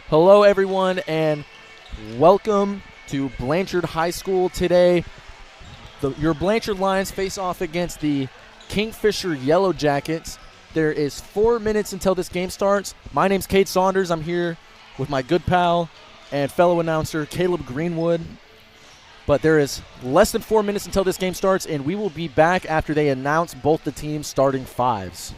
Hello, everyone, and welcome to Blanchard High School today. Your Blanchard Lions face off against the Kingfisher Yellow Jackets. There is 4 minutes until this game starts. My name's Kate Saunders. I'm here with my good pal and fellow announcer, Caleb Greenwood. But there is less than 4 minutes until this game starts, and we will be back after they announce both the teams' starting fives.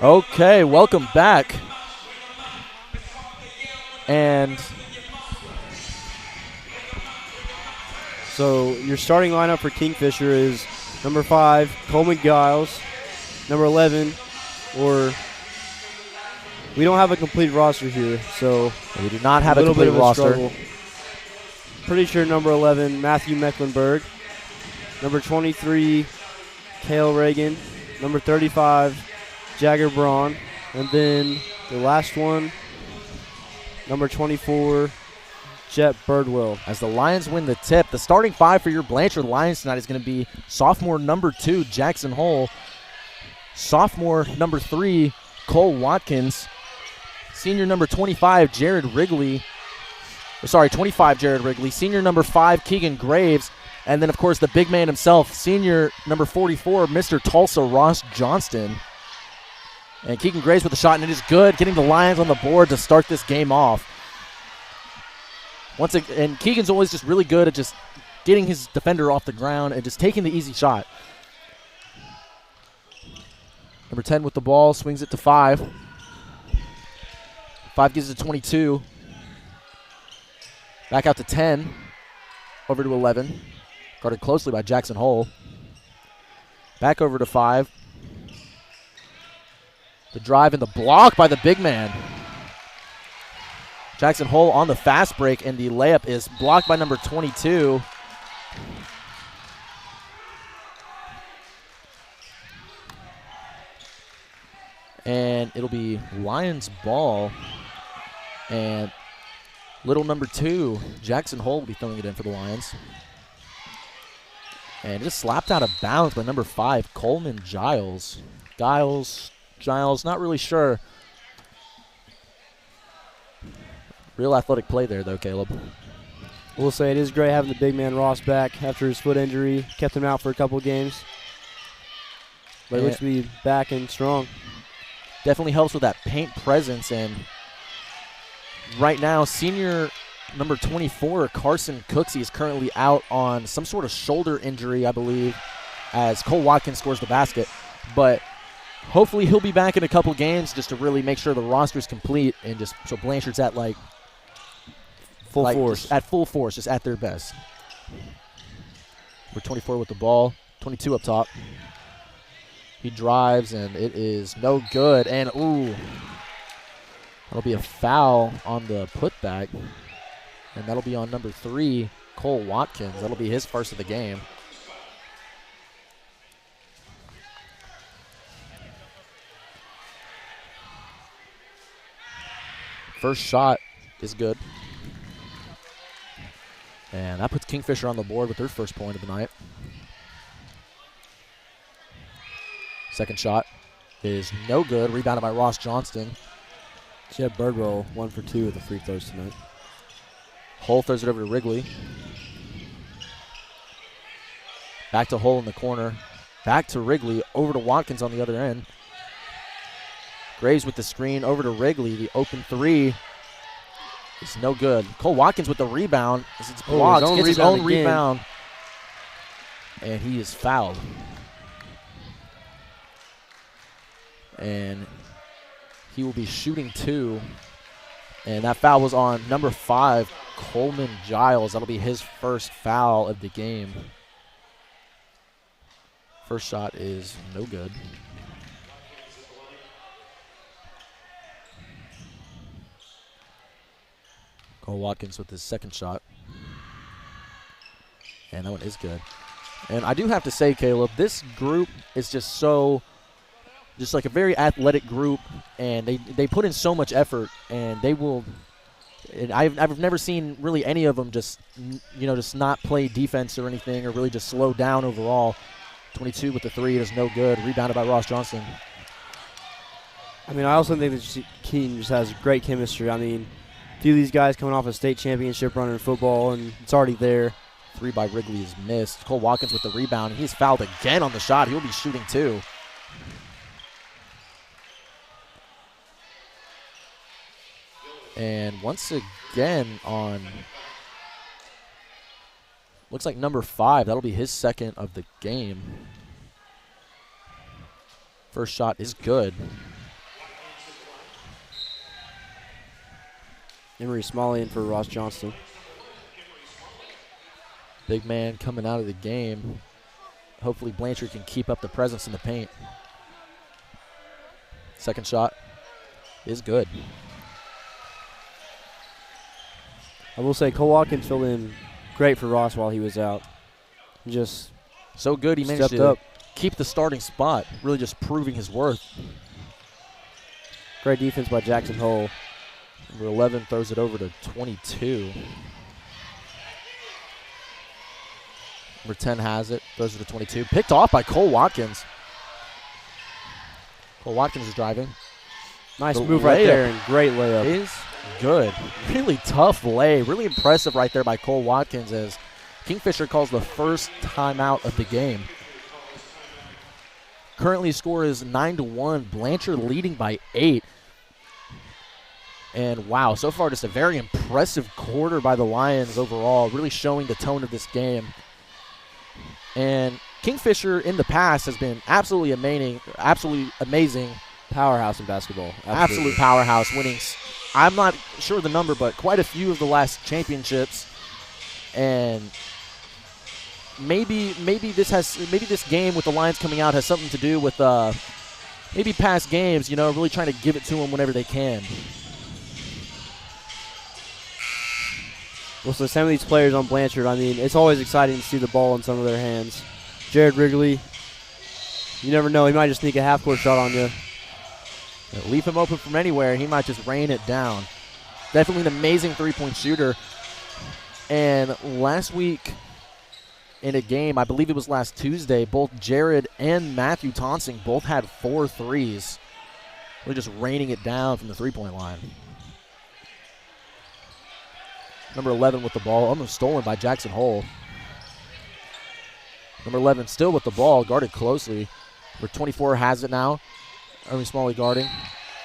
Okay, welcome back. And so your starting lineup for Kingfisher is number 5, Coleman Giles, number 11, or we don't have a complete roster here, so we do not have a complete roster. Struggle. Pretty sure number 11, Matthew Mecklenburg, number 23, Cale Reagan, number 35, Jagger Braun, and then the last one, number 24, Jet Birdwell. As the Lions win the tip, the starting 5 for your Blanchard Lions tonight is going to be sophomore number 2, Jackson Hull, sophomore number 3, Cole Watkins, senior number 25, Jared Wrigley, senior number 5, Keegan Graves, and then, of course, the big man himself, senior number 44, Mr. Tulsa Ross Johnston. And Keegan Graves with the shot, and it is good, getting the Lions on the board to start this game off. And Keegan's always just really good at just getting his defender off the ground and just taking the easy shot. Number 10 with the ball, swings it to 5. 5 gives it to 22. Back out to 10. Over to 11. Guarded closely by Jackson Hull. Back over to 5. The drive and the block by the big man. Jackson Hull on the fast break, and the layup is blocked by number 22. And it'll be Lions ball. And little number 2, Jackson Hull will be throwing it in for the Lions. And just slapped out of bounds by number 5, Coleman Giles, not really sure. Real athletic play there, though, Caleb. We'll say it is great having the big man Ross back after his foot injury. Kept him out for a couple of games. But he looks to be back and strong. Definitely helps with that paint presence. And right now, senior number 24, Carson Cooksey, is currently out on some sort of shoulder injury, I believe, as Cole Watkins scores the basket. But hopefully he'll be back in a couple games just to really make sure the roster's complete and just so Blanchard's at full force. At full force, just at their best. We're 24 with the ball, 22 up top. He drives, and it is no good. And, ooh, that'll be a foul on the putback. And that'll be on number 3, Cole Watkins. That'll be his first of the game. First shot is good. And that puts Kingfisher on the board with their first point of the night. Second shot is no good. Rebounded by Ross Johnston. Jet Birdwell 1 for 2 with the free throws tonight. Hull throws it over to Wrigley. Back to Hull in the corner. Back to Wrigley. Over to Watkins on the other end. Graves with the screen over to Wrigley. The open 3 is no good. Cole Watkins with the rebound. As it's blocked. Gets his own rebound. And he is fouled. And he will be shooting 2. And that foul was on number 5, Coleman Giles. That'll be his first foul of the game. First shot is no good. Cole Watkins with his second shot. And that one is good. And I do have to say, Caleb, this group is just like a very athletic group, and they put in so much effort, and they will And I've never seen really any of them just not play defense or anything, or really just slow down overall. 22 with the three is no good. Rebounded by Ross Johnson. I mean, I also think that Keene just has great chemistry. I mean, a few of these guys coming off a state championship run in football, and it's already there. Three by Wrigley is missed. Cole Watkins with the rebound, and he's fouled again on the shot. He'll be shooting two. And once again on, looks like number 5. That'll be his second of the game. First shot is good. Emery Smalley in for Ross Johnston. Big man coming out of the game. Hopefully Blanchard can keep up the presence in the paint. Second shot is good. I will say Cole Watkins filled in great for Ross while he was out. Just so good he managed to up. Keep the starting spot, really just proving his worth. Great defense by Jackson Hole. Number 11 throws it over to 22. Number 10 has it, throws it to 22. Picked off by Cole Watkins. Cole Watkins is driving. Nice move right there and great layup. Is good. Really tough lay. Really impressive right there by Cole Watkins as Kingfisher calls the first timeout of the game. Currently score is 9-1. Blanchard leading by 8. And wow, so far just a very impressive quarter by the Lions overall, really showing the tone of this game. And Kingfisher in the past has been absolutely amazing. Powerhouse in basketball. Absolute powerhouse, winning, I'm not sure the number, but quite a few of the last championships. And maybe this game with the Lions coming out has something to do with maybe past games, really trying to give it to them whenever they can. Well, so some of these players on Blanchard, I mean, it's always exciting to see the ball in some of their hands. Jared Wrigley, you never know. He might just sneak a half-court shot on you. Leave him open from anywhere. He might just rain it down. Definitely an amazing three-point shooter. And last week in a game, I believe it was last Tuesday, both Jared and Matthew Tonsing both had 4 threes. Really just raining it down from the three-point line. Number 11 with the ball, almost stolen by Jackson Hole. Number 11 still with the ball, guarded closely. Number 24 has it now. Ernie Smalley guarding.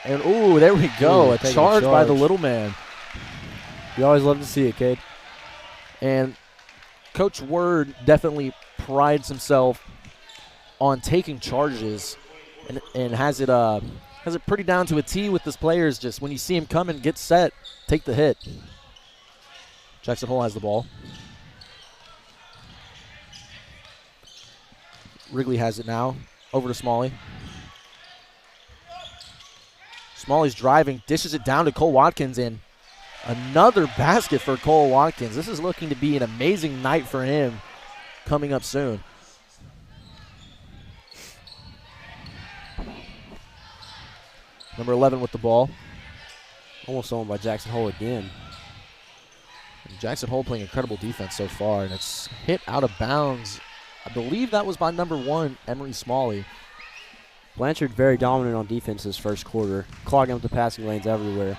And, ooh, there we go. A charge by the little man. You always love to see it, Cade. And Coach Word definitely prides himself on taking charges and has it pretty down to a T with his players. Just when you see him come and get set, take the hit. Jackson Hole has the ball. Wrigley has it now. Over to Smalley. Smalley's driving, dishes it down to Cole Watkins, and another basket for Cole Watkins. This is looking to be an amazing night for him coming up soon. Number 11 with the ball. Almost stolen by Jackson Hole again. Jackson Hole playing incredible defense so far, and it's hit out of bounds. I believe that was by number 1, Emery Smalley. Blanchard very dominant on defense this first quarter, clogging up the passing lanes everywhere.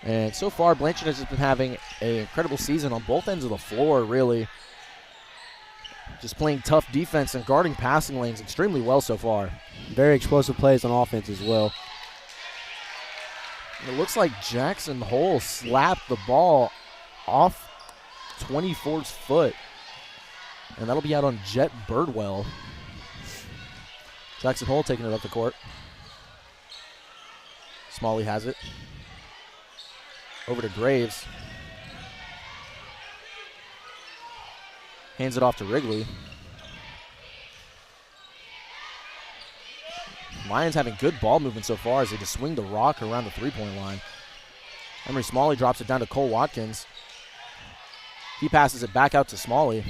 And so far, Blanchard has just been having an incredible season on both ends of the floor, really. Just playing tough defense and guarding passing lanes extremely well so far. Very explosive plays on offense as well. It looks like Jackson Hole slapped the ball off 24's foot. And that'll be out on Jet Birdwell. Jackson Hole taking it up the court. Smalley has it. Over to Graves. Hands it off to Wrigley. Lions having good ball movement so far as they just swing the rock around the three-point line. Emery Smalley drops it down to Cole Watkins. He passes it back out to Smalley.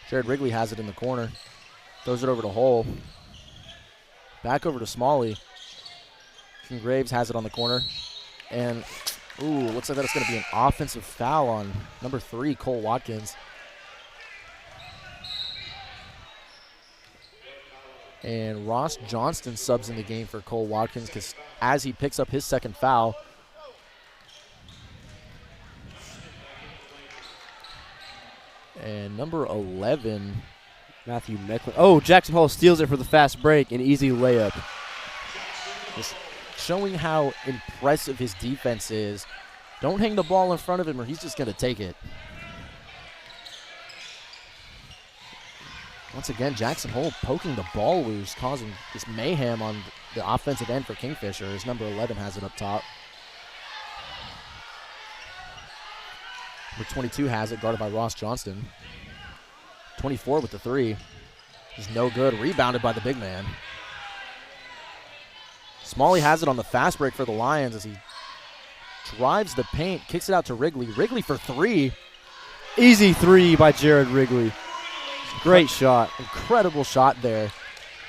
Jared Wrigley has it in the corner. Throws it over to Hole. Back over to Smalley. Keegan Graves has it on the corner. And, looks like that's going to be an offensive foul on number 3, Cole Watkins. And Ross Johnston subs in the game for Cole Watkins because as he picks up his second foul. And number 11, Matthew Mecklin. Oh, Jackson Hall steals it for the fast break. An easy layup. just showing how impressive his defense is. Don't hang the ball in front of him or he's just going to take it. Once again, Jackson Hole poking the ball loose, causing this mayhem on the offensive end for Kingfisher as number 11 has it up top. Number 22 has it, guarded by Ross Johnston. 24 with the 3. Is no good. Rebounded by the big man. Smalley has it on the fast break for the Lions as he drives the paint, kicks it out to Wrigley. Wrigley for 3. Easy 3 by Jared Wrigley. Great shot. Incredible shot there.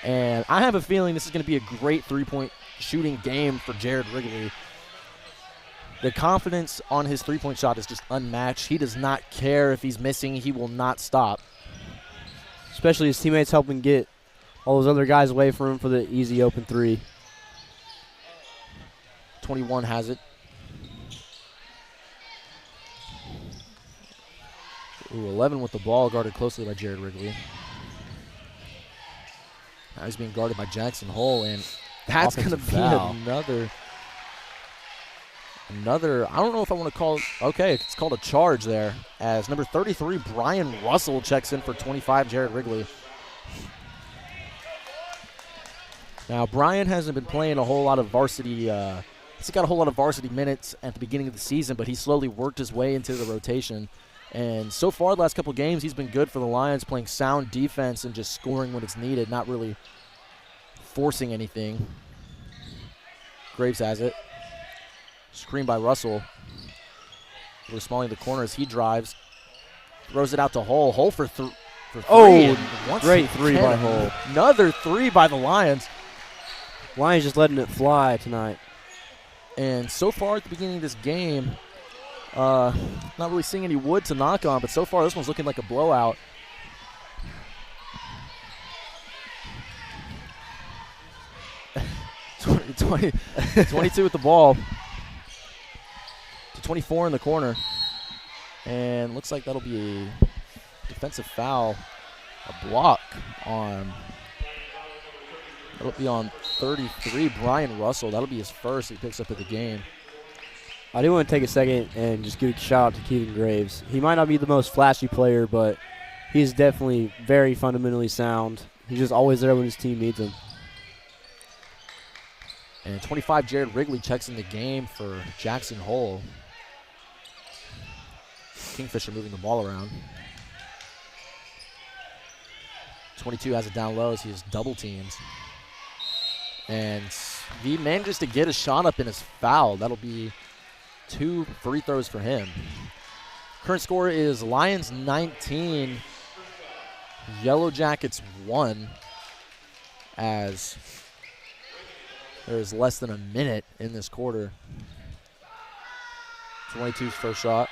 And I have a feeling this is going to be a great three-point shooting game for Jared Wrigley. The confidence on his three-point shot is just unmatched. He does not care if he's missing. He will not stop. Especially his teammates helping get all those other guys away from him for the easy open 3. 21 has it. Ooh, 11 with the ball, guarded closely by Jared Wrigley. Now he's being guarded by Jackson Hole, and that's going to be another, I don't know if I want to call it, okay, it's called a charge there, as number 33, Brian Russell, checks in for 25, Jared Wrigley. Now, Brian hasn't been playing a whole lot of varsity, he's got a whole lot of varsity minutes at the beginning of the season, but he slowly worked his way into the rotation. And so far, the last couple games, he's been good for the Lions, playing sound defense and just scoring when it's needed, not really forcing anything. Graves has it. Screen by Russell. We're Smalley in the corner as he drives. Throws it out to Hull. Hull for 3. Oh, great 3 by Hull. Another 3 by the Lions. Lions just letting it fly tonight. And so far at the beginning of this game, not really seeing any wood to knock on, but so far this one's looking like a blowout. Twenty 22 with the ball. To 24 in the corner. And looks like that'll be a defensive foul, a block on, that'll be on 33, Brian Russell. That'll be his first he picks up at the game. I do want to take a second and just give a shout out to Keegan Graves. He might not be the most flashy player, but he's definitely very fundamentally sound. He's just always there when his team needs him. And 25, Jared Wrigley checks in the game for Jackson Hole. Kingfisher moving the ball around. 22 has it down low as he has double teams. And he manages to get a shot up in his foul. That'll be 2 free throws for him. Current score is Lions 19, Yellow Jackets 1, as there's less than a minute in this quarter. 22's first shot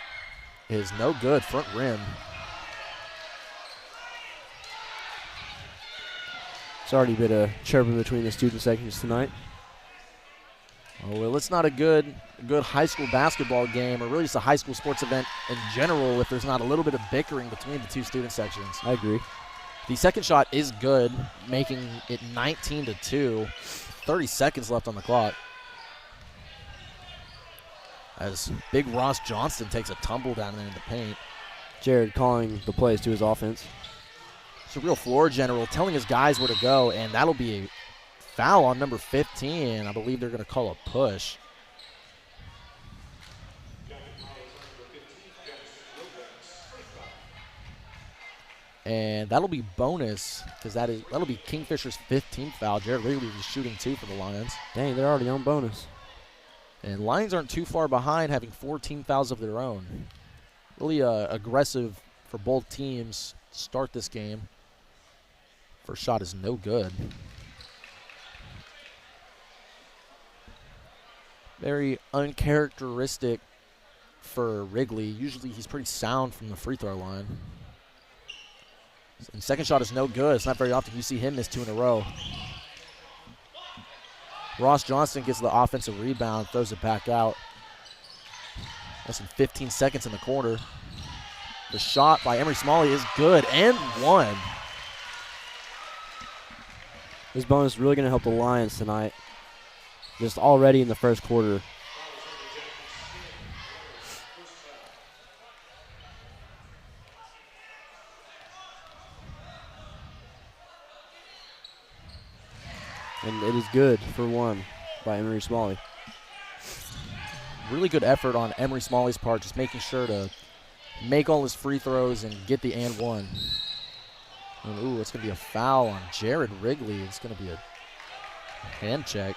is no good, front rim. It's already been a chirping between the student sections tonight. Oh, well, it's not a good high school basketball game, or really just a high school sports event in general, if there's not a little bit of bickering between the two student sections. I agree. The second shot is good, making it 19-2. 30 seconds left on the clock. As big Ross Johnston takes a tumble down there in the paint. Jared calling the plays to his offense. It's a real floor general, telling his guys where to go, and that'll be a foul on number 15. I believe they're going to call a push. And that'll be bonus because that'll be Kingfisher's 15th foul. Jared Wrigley is shooting 2 for the Lions. Dang, they're already on bonus. And Lions aren't too far behind, having 14 fouls of their own. Really aggressive for both teams to start this game. First shot is no good. Very uncharacteristic for Wrigley. Usually he's pretty sound from the free throw line. And second shot is no good. It's not very often you see him miss 2 in a row. Ross Johnson gets the offensive rebound, throws it back out. Less than 15 seconds in the quarter. The shot by Emery Smalley is good and one. This bonus is really going to help the Lions tonight. Just already in the first quarter. And it is good for one by Emery Smalley. Really good effort on Emery Smalley's part, just making sure to make all his free throws and get the and one. And ooh, it's going to be a foul on Jared Wrigley. It's going to be a hand check.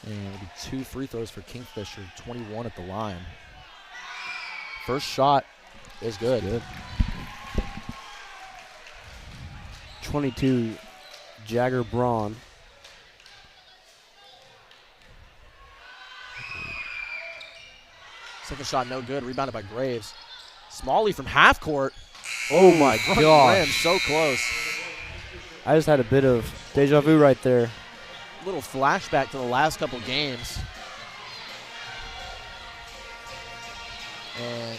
And it'll be 2 free throws for Kingfisher, 21 at the line. First shot is good. 22, Jagger Braun. Second shot no good, rebounded by Graves. Smalley from half court. Oh my gosh. So close. I just had a bit of deja vu right there. Little flashback to the last couple games. And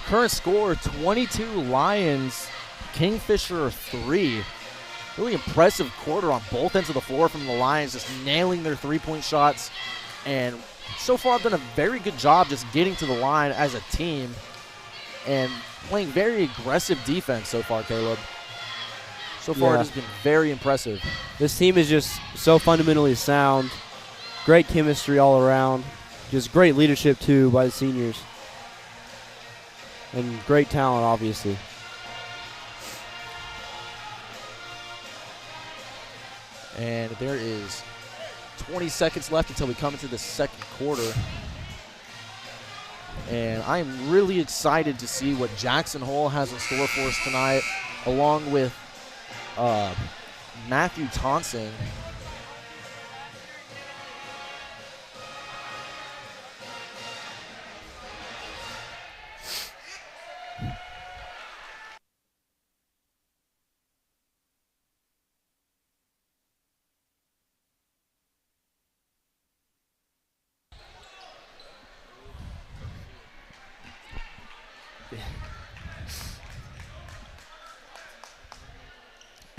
current score, 22 Lions, Kingfisher 3. Really impressive quarter on both ends of the floor from the Lions, just nailing their three-point shots. And so far, I've done a very good job just getting to the line as a team and playing very aggressive defense so far, Caleb. So far, it has been very impressive. This team is just so fundamentally sound. Great chemistry all around. Just great leadership, too, by the seniors. And great talent, obviously. And there is 20 seconds left until we come into the second quarter. And I am really excited to see what Jackson Hole has in store for us tonight, along with Matthew Thompson.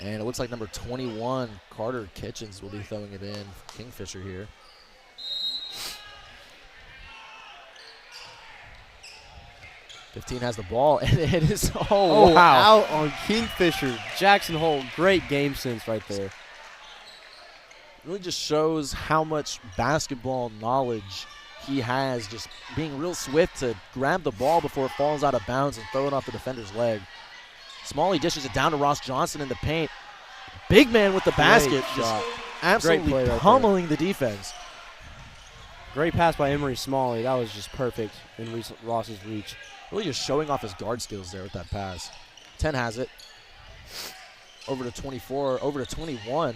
And it looks like number 21, Carter Kitchens, will be throwing it in. Kingfisher here. '15 has the ball, and it is, wow. Out on Kingfisher. Jackson Hole, great game sense right there. Really just shows how much basketball knowledge he has, just being real swift to grab the ball before it falls out of bounds and throw it off the defender's leg. Smalley dishes it down to Ross Johnson in the paint. Big man with the basket, just absolutely pummeling the defense. Great pass by Emery Smalley. That was just perfect in Ross's reach. Really just showing off his guard skills there with that pass. 10 has it. Over to 24, over to 21.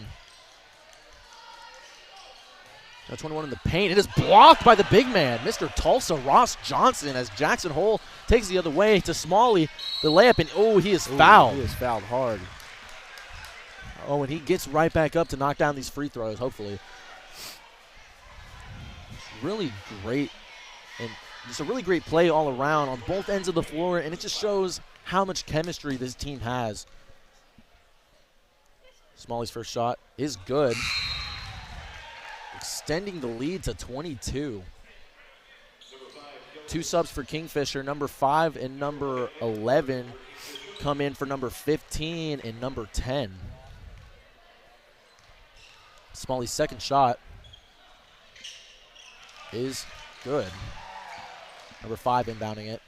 Now 21 in the paint. It is blocked by the big man, Mr. Tulsa, Ross Johnson, as Jackson Hole takes the other way to Smalley. The layup, and he is fouled. He is fouled hard. Oh, and he gets right back up to knock down these free throws, hopefully. Really great, and just a really great play all around on both ends of the floor, and it just shows how much chemistry this team has. Smalley's first shot is good. Extending the lead to 22. 2 subs for Kingfisher. Number 5 and number 11 come in for number 15 and number 10. Smalley's second shot is good. Number 5 inbounding it.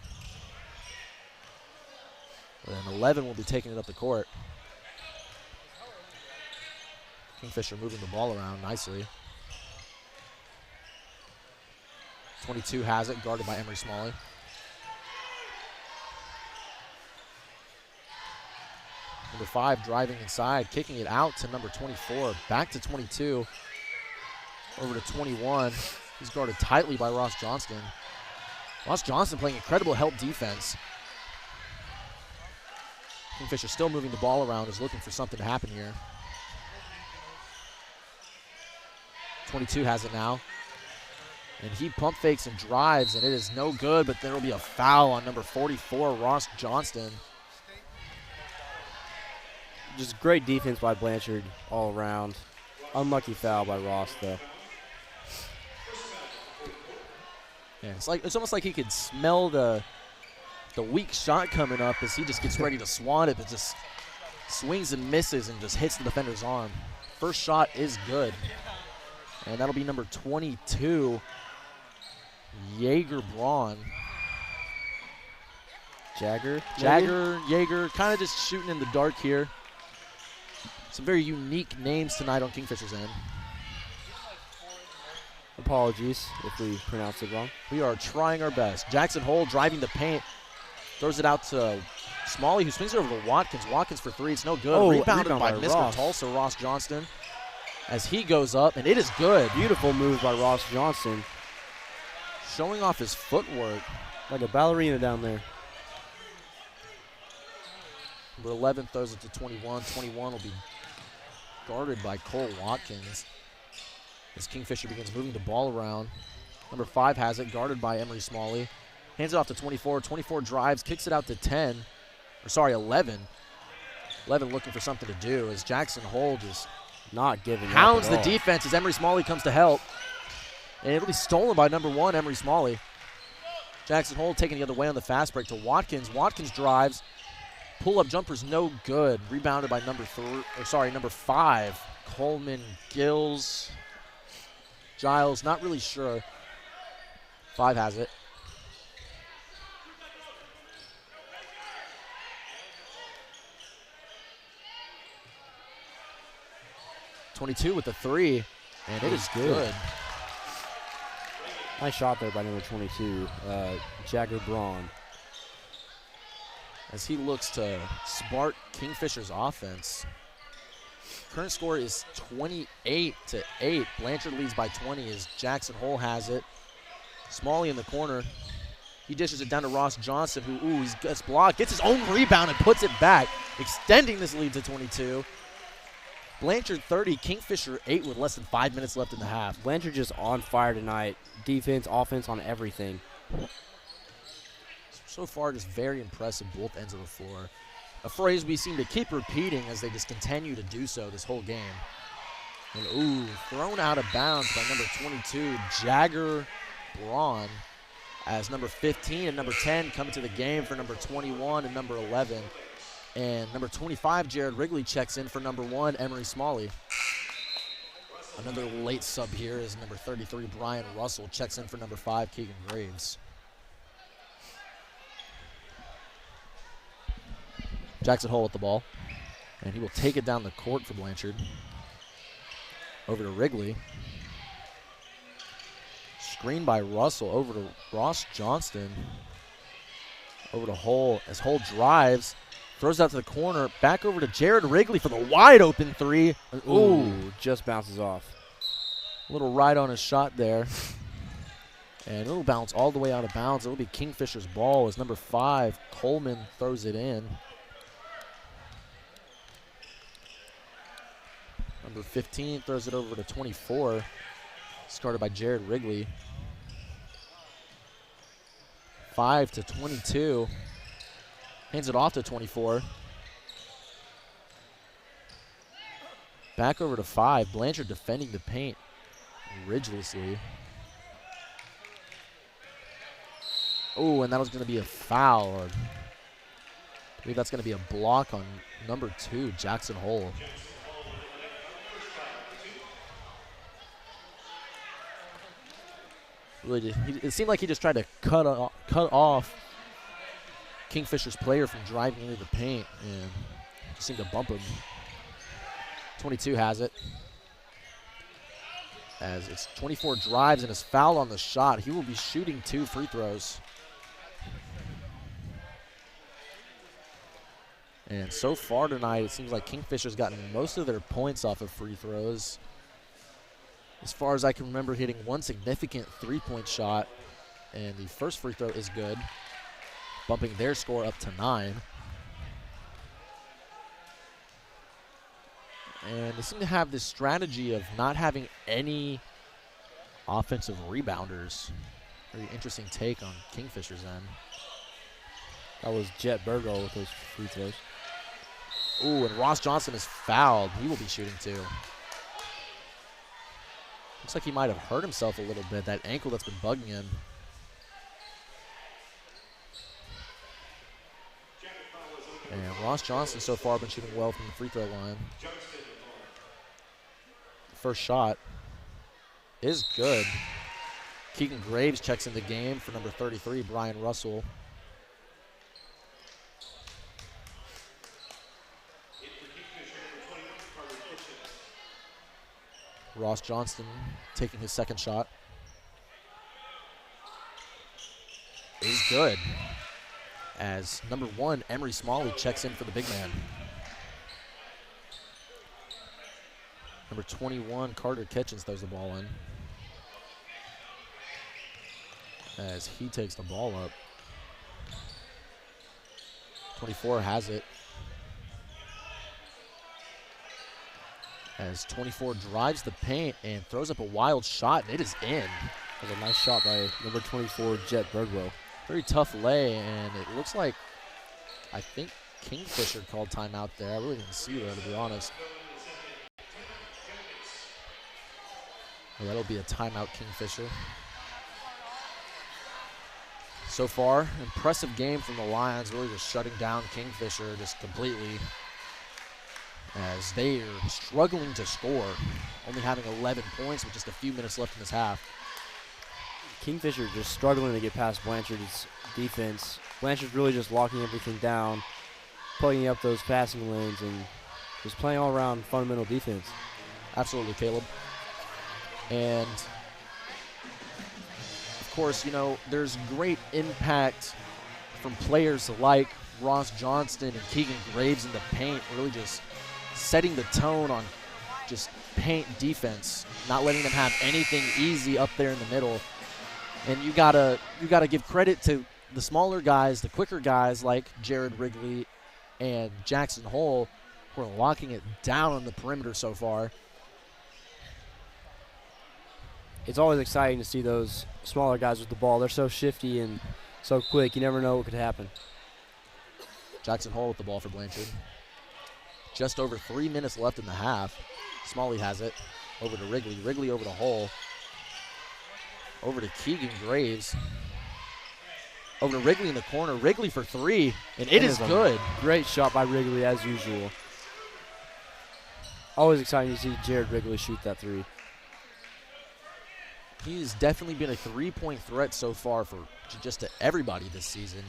And 11 will be taking it up the court. Kingfisher moving the ball around nicely. 22 has it, guarded by Emery Smalley. Number 5 driving inside, kicking it out to number 24. Back to 22. Over to 21. He's guarded tightly by Ross Johnston. Ross Johnston playing incredible help defense. Kingfisher still moving the ball around, is looking for something to happen here. 22 has it now. And he pump fakes and drives, and it is no good, but there will be a foul on number 44, Ross Johnston. Just great defense by Blanchard all around. Unlucky foul by Ross, though. Yeah, it's almost like he could smell the weak shot coming up as he just gets ready to swan it, but just swings and misses and just hits the defender's arm. First shot is good. And that'll be number 22, Jaeger. Jaeger, kind of just shooting in the dark here. Some very unique names tonight on Kingfisher's end. Apologies if we pronounced it wrong. We are trying our best. Jackson Hole driving the paint. Throws it out to Smalley, who swings it over to Watkins. Watkins for 3. It's no good. Oh, Rebounded rebound by by Mr. Ross. Tulsa, Ross Johnston. As he goes up, and it is good. Beautiful move by Ross Johnston. Showing off his footwork. Like a ballerina down there. Number 11 throws it to 21. 21 will be guarded by Cole Watkins as Kingfisher begins moving the ball around. Number 5 has it, guarded by Emery Smalley. Hands it off to 24. 24 drives, kicks it out to 11. 11 looking for something to do as Jackson Hole just not giving hounds up the at all. defense as Emery Smalley comes to help. And it'll be stolen by number 1, Emery Smalley. Jackson Hole taking the other way on the fast break to Watkins. Watkins drives. Pull-up jumper's no good. Rebounded by number 5. Coleman, Giles, not really sure. 5 has it. .22 with the 3, and it is good. Nice shot there by number 22, Jagger Braun. As he looks to spark Kingfisher's offense. Current score is 28-8. Blanchard leads by 20 as Jackson Hole has it. Smalley in the corner. He dishes it down to Ross Johnston, who, he gets blocked, gets his own rebound and puts it back, extending this lead to 22. Blanchard 30, Kingfisher 8 with less than 5 minutes left in the half. Blanchard just on fire tonight. Defense, offense, on everything. So far, just very impressive both ends of the floor. A phrase we seem to keep repeating as they just continue to do so this whole game. And thrown out of bounds by number 22, Jagger Braun, as number 15 and number 10 come into the game for number 21 and number 11. And number 25, Jared Wrigley, checks in for number 1, Emery Smalley. Another late sub here is number 33, Brian Russell, checks in for number 5, Keegan Graves. Jackson Hole with the ball, and he will take it down the court for Blanchard. Over to Wrigley. Screen by Russell, over to Ross Johnston. Over to Hole, as Hole drives, throws out to the corner, back over to Jared Wrigley for the wide open 3. Ooh, just bounces off. A little right on his shot there. And it'll bounce all the way out of bounds. It'll be Kingfisher's ball as number 5, Coleman, throws it in. Number 15 throws it over to 24. Started by Jared Wrigley. 5 to 22. Hands it off to 24. Back over to 5. Blanchard defending the paint rigorously. Oh, and that was going to be a foul. Or I believe that's going to be a block on number 2, Jackson Hole. Really, it seemed like he just tried to cut off Kingfisher's player from driving into the paint, and just seemed to bump him. 22 has it. As it's 24 drives and is fouled on the shot. He will be shooting 2 free throws. And so far tonight, it seems like Kingfisher's gotten most of their points off of free throws. As far as I can remember, hitting one significant three-point shot, and the first free throw is good, bumping their score up to 9. And they seem to have this strategy of not having any offensive rebounders. Very interesting take on Kingfisher's end. That was Jet Burgo with those free throws. Ooh, and Ross Johnson is fouled. He will be shooting too. Looks like he might have hurt himself a little bit, that ankle that's been bugging him. And Ross Johnson so far been shooting well from the free throw line. First shot is good. Keegan Graves checks in the game for number 33, Brian Russell. Ross Johnson taking his second shot. Is good. As number 1, Emery Smalley checks in for the big man. Number 21, Carter Kitchens throws the ball in. As he takes the ball up. 24 has it. As 24 drives the paint and throws up a wild shot, and it is in. That was a nice shot by number 24, Jet Birdwell. Very tough lay, and it looks like, I think Kingfisher called timeout there. I really didn't see that, to be honest. Well, that'll be a timeout, Kingfisher. So far, impressive game from the Lions, really just shutting down Kingfisher just completely, as they are struggling to score, only having 11 points with just a few minutes left in this half. Kingfisher just struggling to get past Blanchard's defense. Blanchard's really just locking everything down, plugging up those passing lanes, and just playing all around fundamental defense. Absolutely, Caleb. And of course, you know, there's great impact from players like Ross Johnston and Keegan Graves in the paint, really just setting the tone on just paint defense, not letting them have anything easy up there in the middle. And you gotta give credit to the smaller guys, the quicker guys like Jared Wrigley and Jackson Hole, who are locking it down on the perimeter so far. It's always exciting to see those smaller guys with the ball. They're so shifty and so quick. You never know what could happen. Jackson Hole with the ball for Blanchard. Just over 3 minutes left in the half. Smalley has it. Over to Wrigley. Wrigley over to Hole. Over to Keegan Graves. Over to Wrigley in the corner. Wrigley for 3, and it is good. Great shot by Wrigley as usual. Always exciting to see Jared Wrigley shoot that 3. He's definitely been a three-point threat so far for just to everybody this season.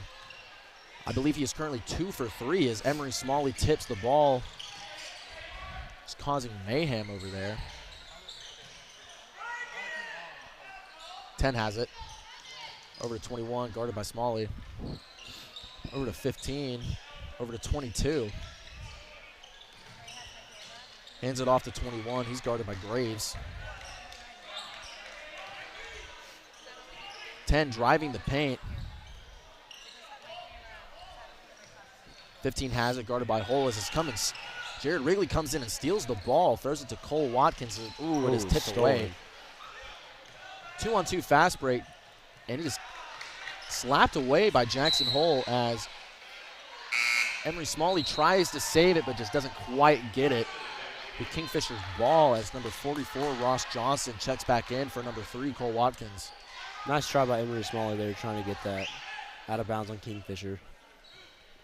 I believe he is currently 2 for 3 as Emery Smalley tips the ball. It's causing mayhem over there. 10 has it. Over to 21, guarded by Smalley. Over to 15, over to 22. Hands it off to 21, he's guarded by Graves. 10 driving the paint. 15 has it, guarded by Hole as it's coming. Jared Wrigley comes in and steals the ball, throws it to Cole Watkins. Ooh, it is tipped away. 2-on-2 fast break, and it is slapped away by Jackson Hole as Emery Smalley tries to save it but just doesn't quite get it. With Kingfisher's ball as number 44, Ross Johnson, checks back in for number 3, Cole Watkins. Nice try by Emery Smalley there, trying to get that out of bounds on Kingfisher.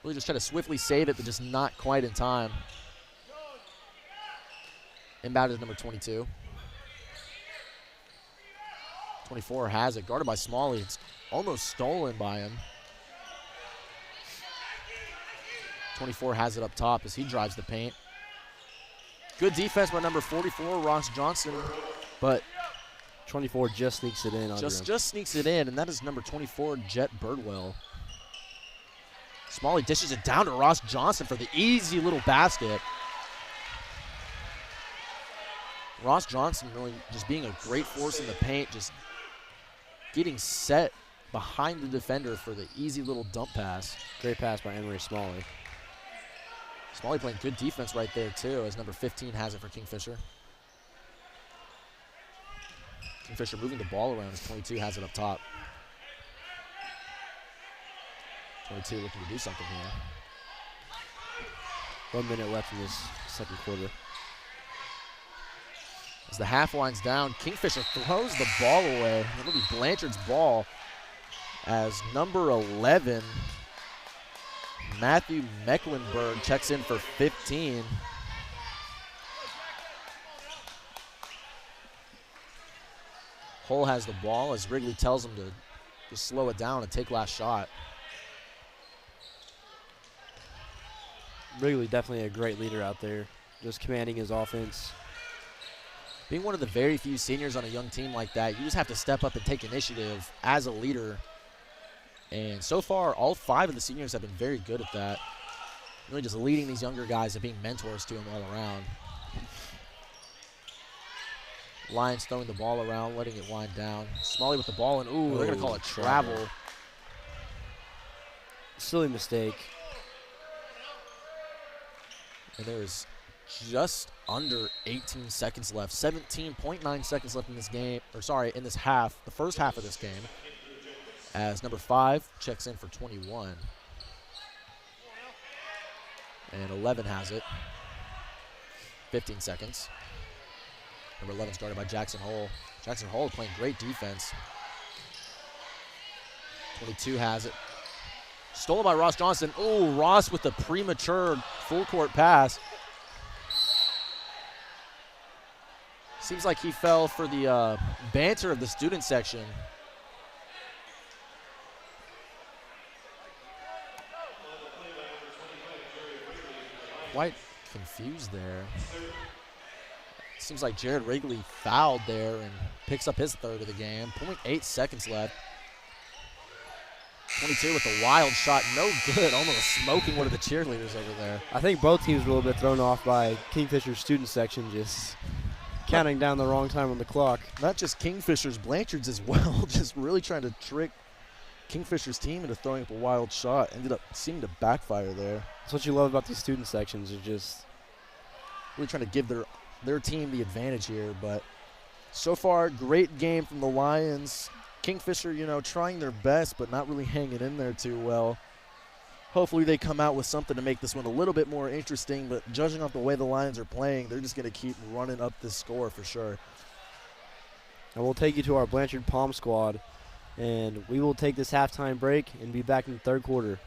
Really just try to swiftly save it, but just not quite in time. Inbound is number 22. 24 has it, guarded by Smalley. It's almost stolen by him. 24 has it up top as he drives the paint. Good defense by number 44, Ross Johnson, but 24 just sneaks it in. Just sneaks it in, and that is number 24, Jet Birdwell. Smalley dishes it down to Ross Johnson for the easy little basket. Ross Johnson really just being a great force in the paint, just getting set behind the defender for the easy little dump pass. Great pass by Emery Smalley. Smalley playing good defense right there too, as number 15 has it for Kingfisher. Kingfisher moving the ball around as 22 has it up top. 22 looking to do something here. 1 minute left in this second quarter. As the half winds down, Kingfisher throws the ball away. It'll be Blanchard's ball as number 11, Matthew Mecklenburg, checks in for 15. Hull has the ball as Wrigley tells him to just slow it down and take last shot. Wrigley definitely a great leader out there, just commanding his offense. Being one of the very few seniors on a young team like that, you just have to step up and take initiative as a leader. And so far, all 5 of the seniors have been very good at that. Really just leading these younger guys and being mentors to them all around. Lions throwing the ball around, letting it wind down. Smalley with the ball, and ooh, they're going to call it travel. Silly mistake. And there is just under 18 seconds left. 17.9 seconds left in this game, or sorry, in this half, the first half of this game, as number 5 checks in for 21. And 11 has it. 15 seconds. Number 11 started by Jackson Hull. Jackson Hull playing great defense. 22 has it. Stolen by Ross Johnson. Oh, Ross with the premature full court pass. Seems like he fell for the banter of the student section. Quite confused there. Seems like Jared Wrigley fouled there and picks up his third of the game. 0.8 seconds left. 22 with a wild shot, no good, almost smoking one of the cheerleaders over there. I think both teams were a little bit thrown off by Kingfisher's student section just counting down the wrong time on the clock. Not just Kingfisher's, Blanchard's as well, just really trying to trick Kingfisher's team into throwing up a wild shot. Ended up seeming to backfire there. That's what you love about these student sections, are just really trying to give their team the advantage here. But so far, great game from the Lions. Kingfisher, you know, trying their best, but not really hanging in there too well. Hopefully they come out with something to make this one a little bit more interesting, but judging off the way the Lions are playing, they're just going to keep running up this score for sure. And we'll take you to our Blanchard Palm squad, and we will take this halftime break and be back in the third quarter.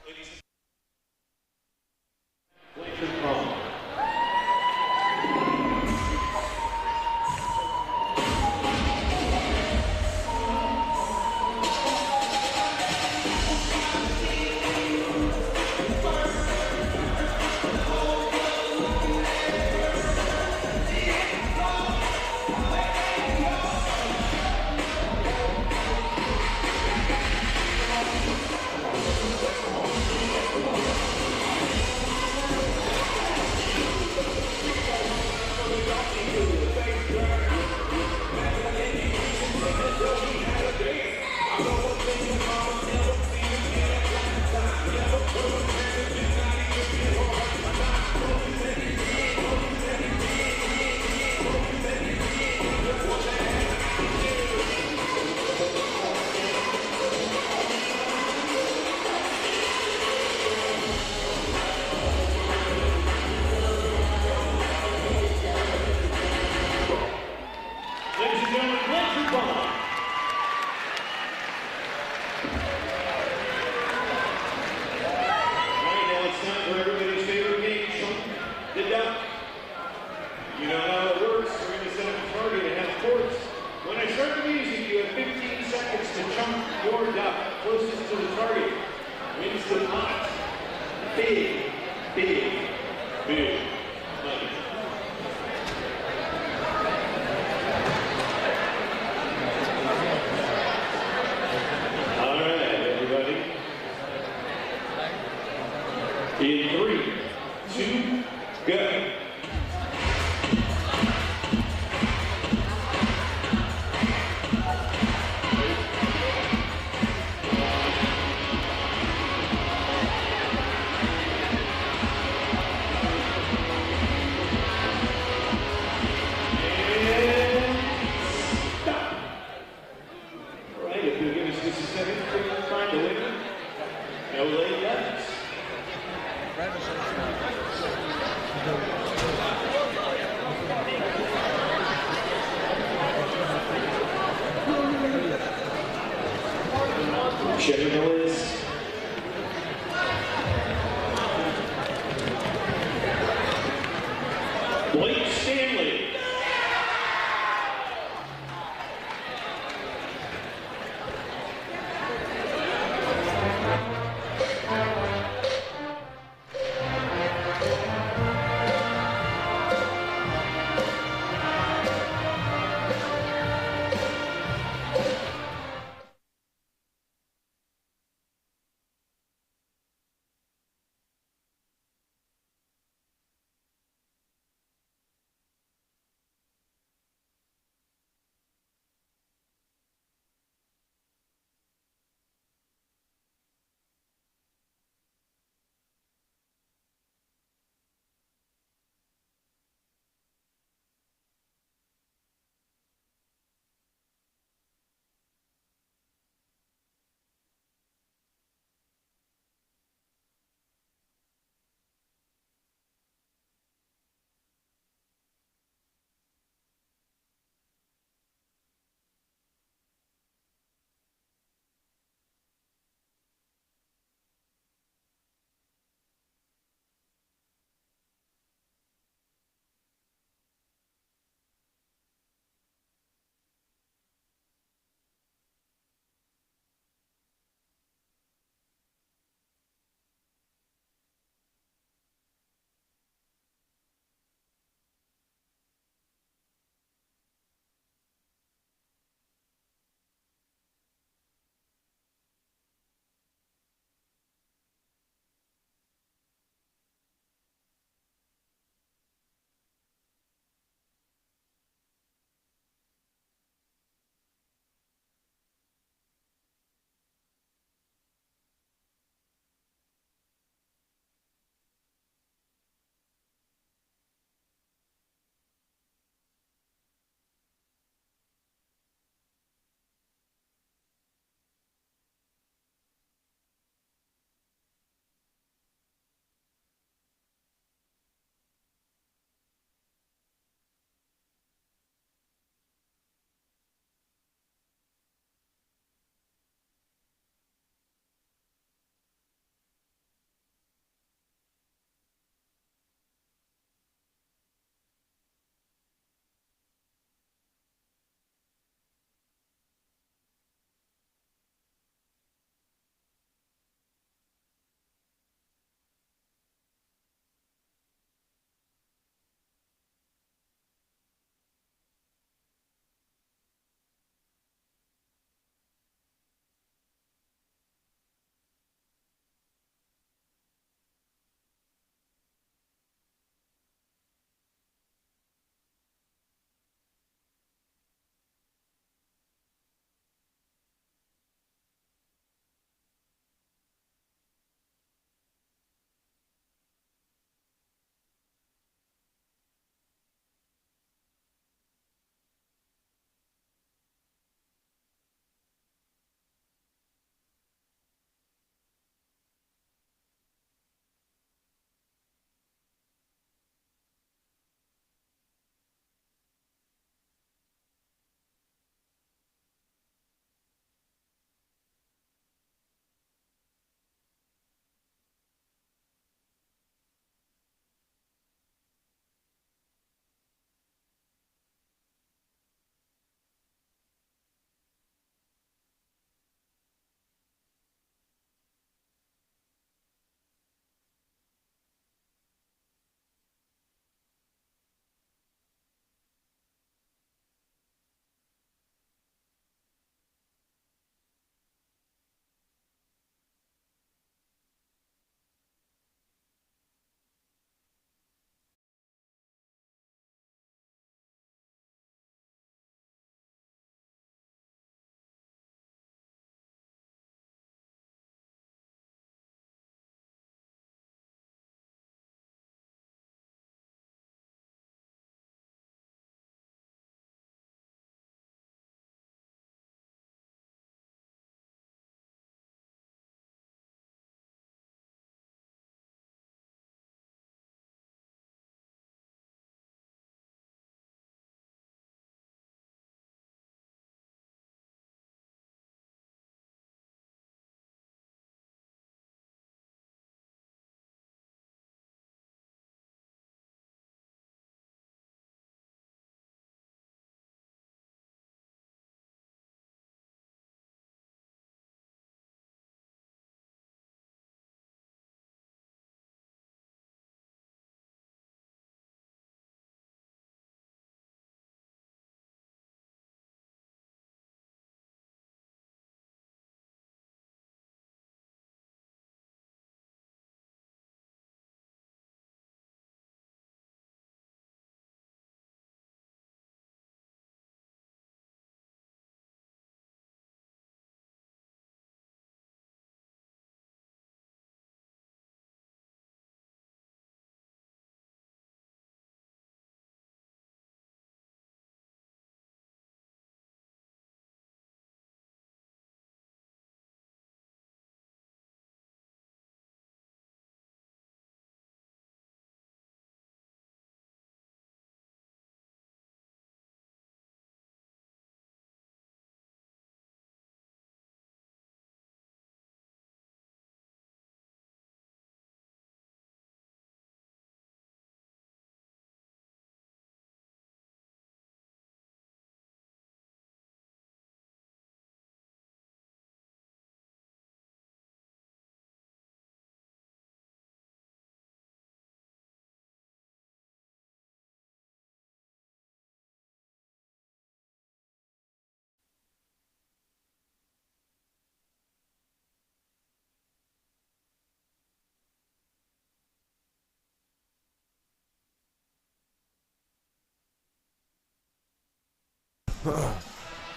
In 3, 2, go. Checking the list. Blake Stanley.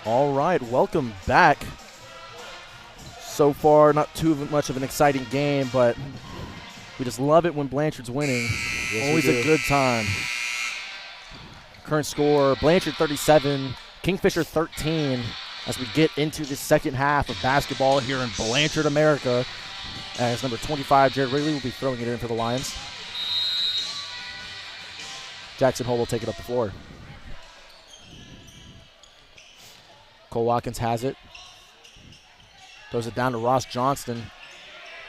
All right, welcome back. So far, not too much of an exciting game, but we just love it when Blanchard's winning. Yes, Always we a do. good time. Current score, Blanchard 37, Kingfisher 13, as we get into the second half of basketball here in Blanchard, America. As number 25, Jared Wrigley, will be throwing it in for the Lions. Jackson Hole will take it up the floor. Cole Watkins has it. Throws it down to Ross Johnston.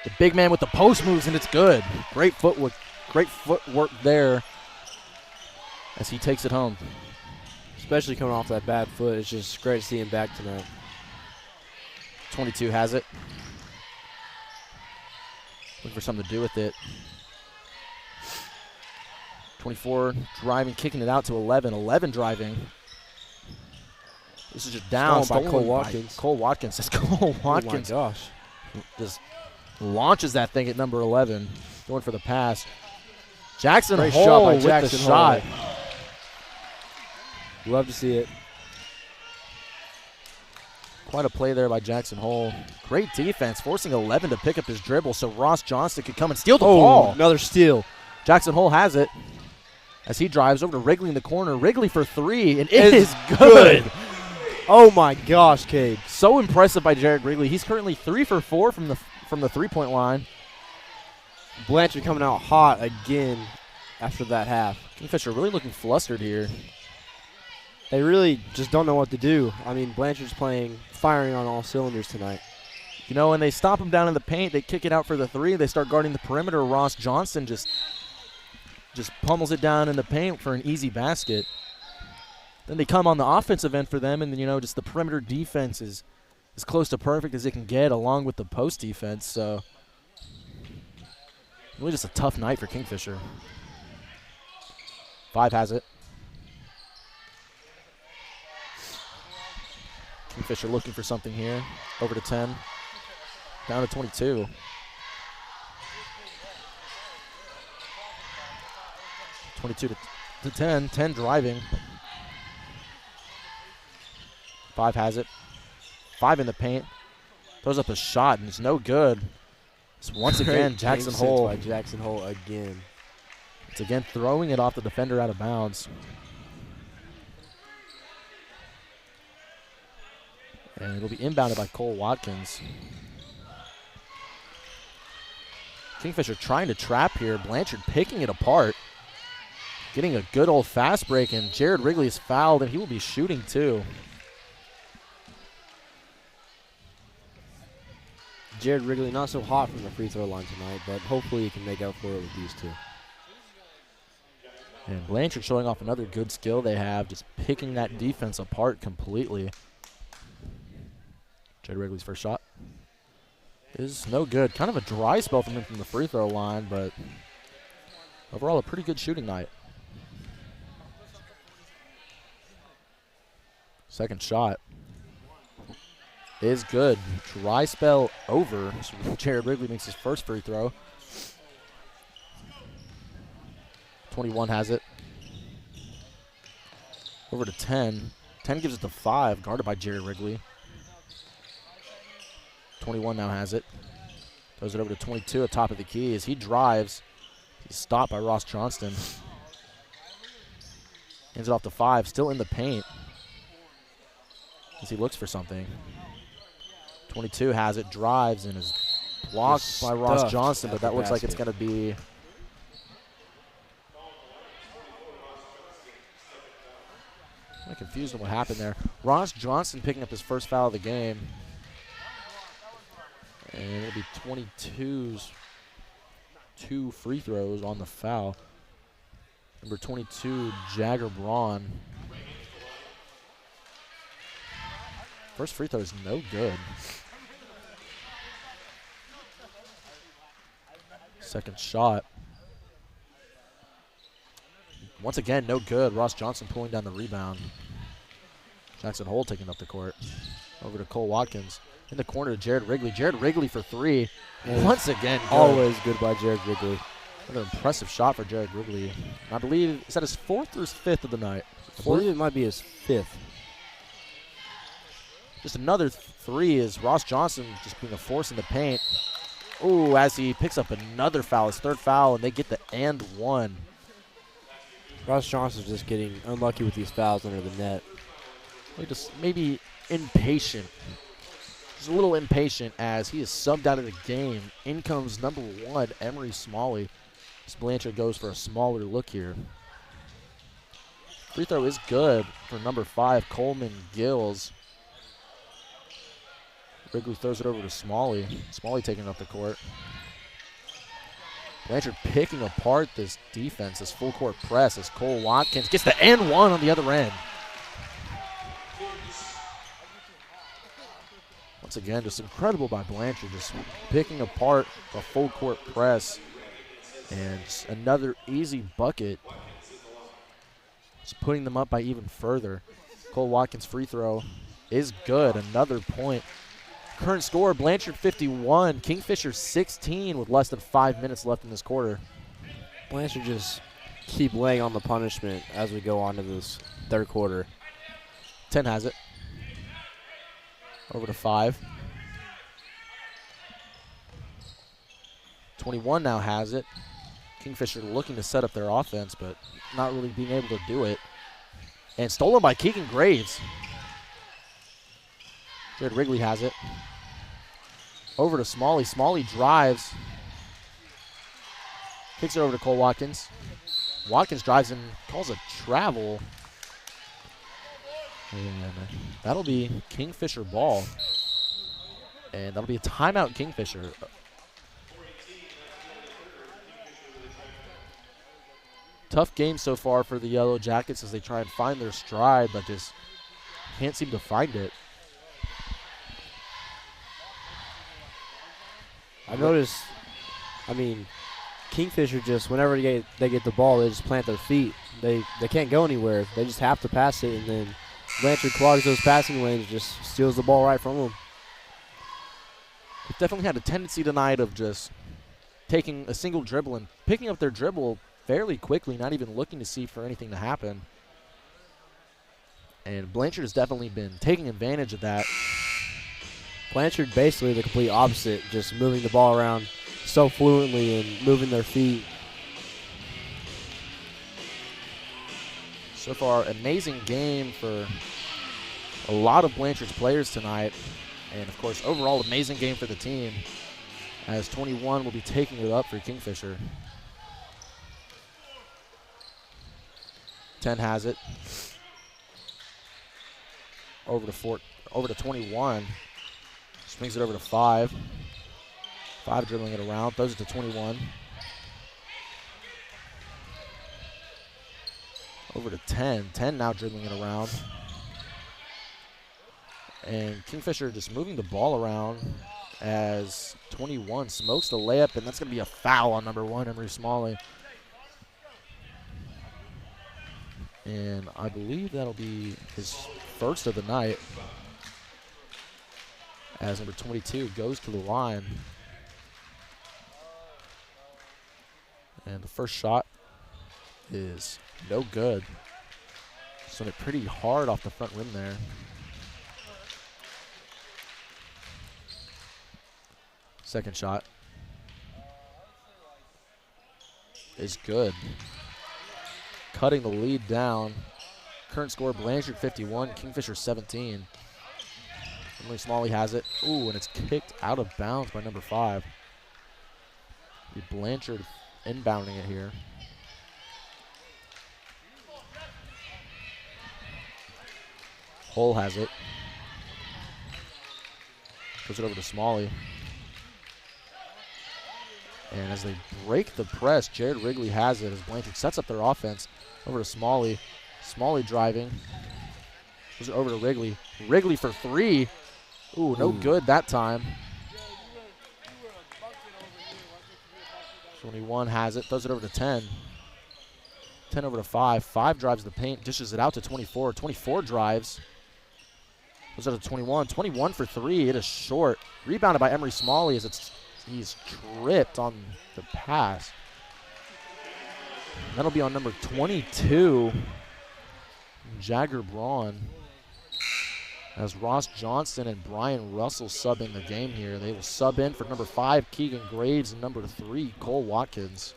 The big man with the post moves, and it's good. Great footwork there as he takes it home. Especially coming off that bad foot. It's just great to see him back tonight. 22 has it. Looking for something to do with it. 24 driving, kicking it out to 11. 11 driving. This is just down. Stolen by Stolen Cole Watkins. Cole Watkins. That's Cole Watkins. Oh my gosh. Just launches that thing at number 11. Going for the pass. Jackson Great Hole shot by with Jackson the shot. Hole. Love to see it. Quite a play there by Jackson Hole. Great defense, forcing 11 to pick up his dribble so Ross Johnston could come and steal the ball. Another steal. Jackson Hole has it as he drives over to Wrigley in the corner. Wrigley for three, and it is good. Oh my gosh, Cade. So impressive by Jared Wrigley. He's currently 3 for 4 from the three-point line. Blanchard coming out hot again after that half. Kingfisher really looking flustered here. They really just don't know what to do. I mean, Blanchard's firing on all cylinders tonight. You know, when they stop him down in the paint, they kick it out for the three. They start guarding the perimeter. Ross Johnston just pummels it down in the paint for an easy basket. Then they come on the offensive end for them, and you know, just the perimeter defense is as close to perfect as it can get, along with the post defense. So really just a tough night for Kingfisher. 5 has it. Kingfisher looking for something here. Over to 10. Down to 22. to 10. 10 driving. 5 has it. 5 in the paint. Throws up a shot, and it's no good. It's once again Jackson Hole. By Jackson Hole again. It's again throwing it off the defender out of bounds. And it'll be inbounded by Cole Watkins. Kingfisher trying to trap here. Blanchard picking it apart. Getting a good old fast break, and Jared Wrigley is fouled, and he will be shooting too. Jared Wrigley not so hot from the free throw line tonight, but hopefully he can make up for it with these two. And Blanchard showing off another good skill they have, just picking that defense apart completely. Jared Wrigley's first shot is no good. Kind of a dry spell from him from the free throw line, but overall a pretty good shooting night. Second shot is good. Dry spell over. So Jared Wrigley makes his first free throw. 21 has it. Over to 10. 10 gives it to 5, guarded by Jared Wrigley. 21 now has it. Throws it over to 22 at top of the key as he drives. He's stopped by Ross Johnston. Hands it off to 5, still in the paint as he looks for something. 22 has it, drives, and is blocked by Ross Johnston, but that looks like it's going to be I'm confused on what happened there. Ross Johnston picking up his first foul of the game. And it'll be 22's 2 free throws on the foul. Number 22, Jagger Braun. First free throw is no good. Second shot. Once again, no good. Ross Johnston pulling down the rebound. Jackson Hole taking up the court. Over to Cole Watkins. In the corner to Jared Wrigley. Jared Wrigley for 3. Once again, good. Always good by Jared Wrigley. Another impressive shot for Jared Wrigley. I believe, is that his 4th or his 5th of the night? I believe it might be his 5th. Just another three is Ross Johnson just being a force in the paint. Ooh, as he picks up another foul, his third foul, and they get the and one. Ross Johnson's just getting unlucky with these fouls under the net. Just maybe impatient. Just a little impatient as he is subbed out of the game. In comes number 1, Emery Smalley. As Blanchard goes for a smaller look here. Free throw is good for number 5, Coleman Gills. Wrigley throws it over to Smalley. Smalley taking up the court. Blanchard picking apart this defense, this full court press as Cole Watkins gets the and one on the other end. Once again, just incredible by Blanchard, just picking apart a full court press. And just another easy bucket. Just putting them up by even further. Cole Watkins' free throw is good. Another point. Current score, Blanchard 51, Kingfisher 16 with less than 5 minutes left in this quarter. Blanchard just keep laying on the punishment as we go on to this third quarter. 10 has it. Over to 5. 21 now has it. Kingfisher looking to set up their offense, but not really being able to do it. And stolen by Keegan Graves. Jared Wrigley has it. Over to Smalley. Smalley drives. Kicks it over to Cole Watkins. Watkins drives and calls a travel. And that'll be Kingfisher ball. And that'll be a timeout Kingfisher. Tough game so far for the Yellow Jackets as they try and find their stride, but just can't seem to find it. I've noticed, Kingfisher just, whenever they get the ball, they just plant their feet. They can't go anywhere. They just have to pass it, and then Blanchard clogs those passing lanes, just steals the ball right from them. They've definitely had a tendency tonight of just taking a single dribble and picking up their dribble fairly quickly, not even looking to see for anything to happen. And Blanchard has definitely been taking advantage of that. Blanchard basically the complete opposite, just moving the ball around so fluently and moving their feet. So far, amazing game for a lot of Blanchard's players tonight. And, of course, overall amazing game for the team as 21 will be taking it up for Kingfisher. 10 has it. Over to 21. Swings it over to 5. 5 dribbling it around. Throws it to 21. Over to 10. 10 now dribbling it around. And Kingfisher just moving the ball around as 21 smokes the layup, and that's going to be a foul on number 1, Emery Smalley. And I believe that'll be his first of the night as number 22 goes to the line. And the first shot is no good. Swung it pretty hard off the front rim there. Second shot is good. Cutting the lead down. Current score, Blanchard 51, Kingfisher 17. Emery Smalley has it. Ooh, and it's kicked out of bounds by number 5. Blanchard inbounding it here. Hull has it. Puts it over to Smalley. And as they break the press, Jared Wrigley has it as Blanchard sets up their offense. Over to Smalley. Smalley driving. Puts it over to Wrigley. Wrigley for 3. Ooh, no good that time. 21 has it. Throws it over to 10. 10 over to 5. 5 drives the paint. Dishes it out to 24. 24 drives. Goes out to 21. 21 for 3. It is short. Rebounded by Emery Smalley as he's tripped on the pass. That'll be on number 22, Jagger Braun. As Ross Johnston and Brian Russell sub in the game here. They will sub in for number 5, Keegan Graves, and number 3, Cole Watkins.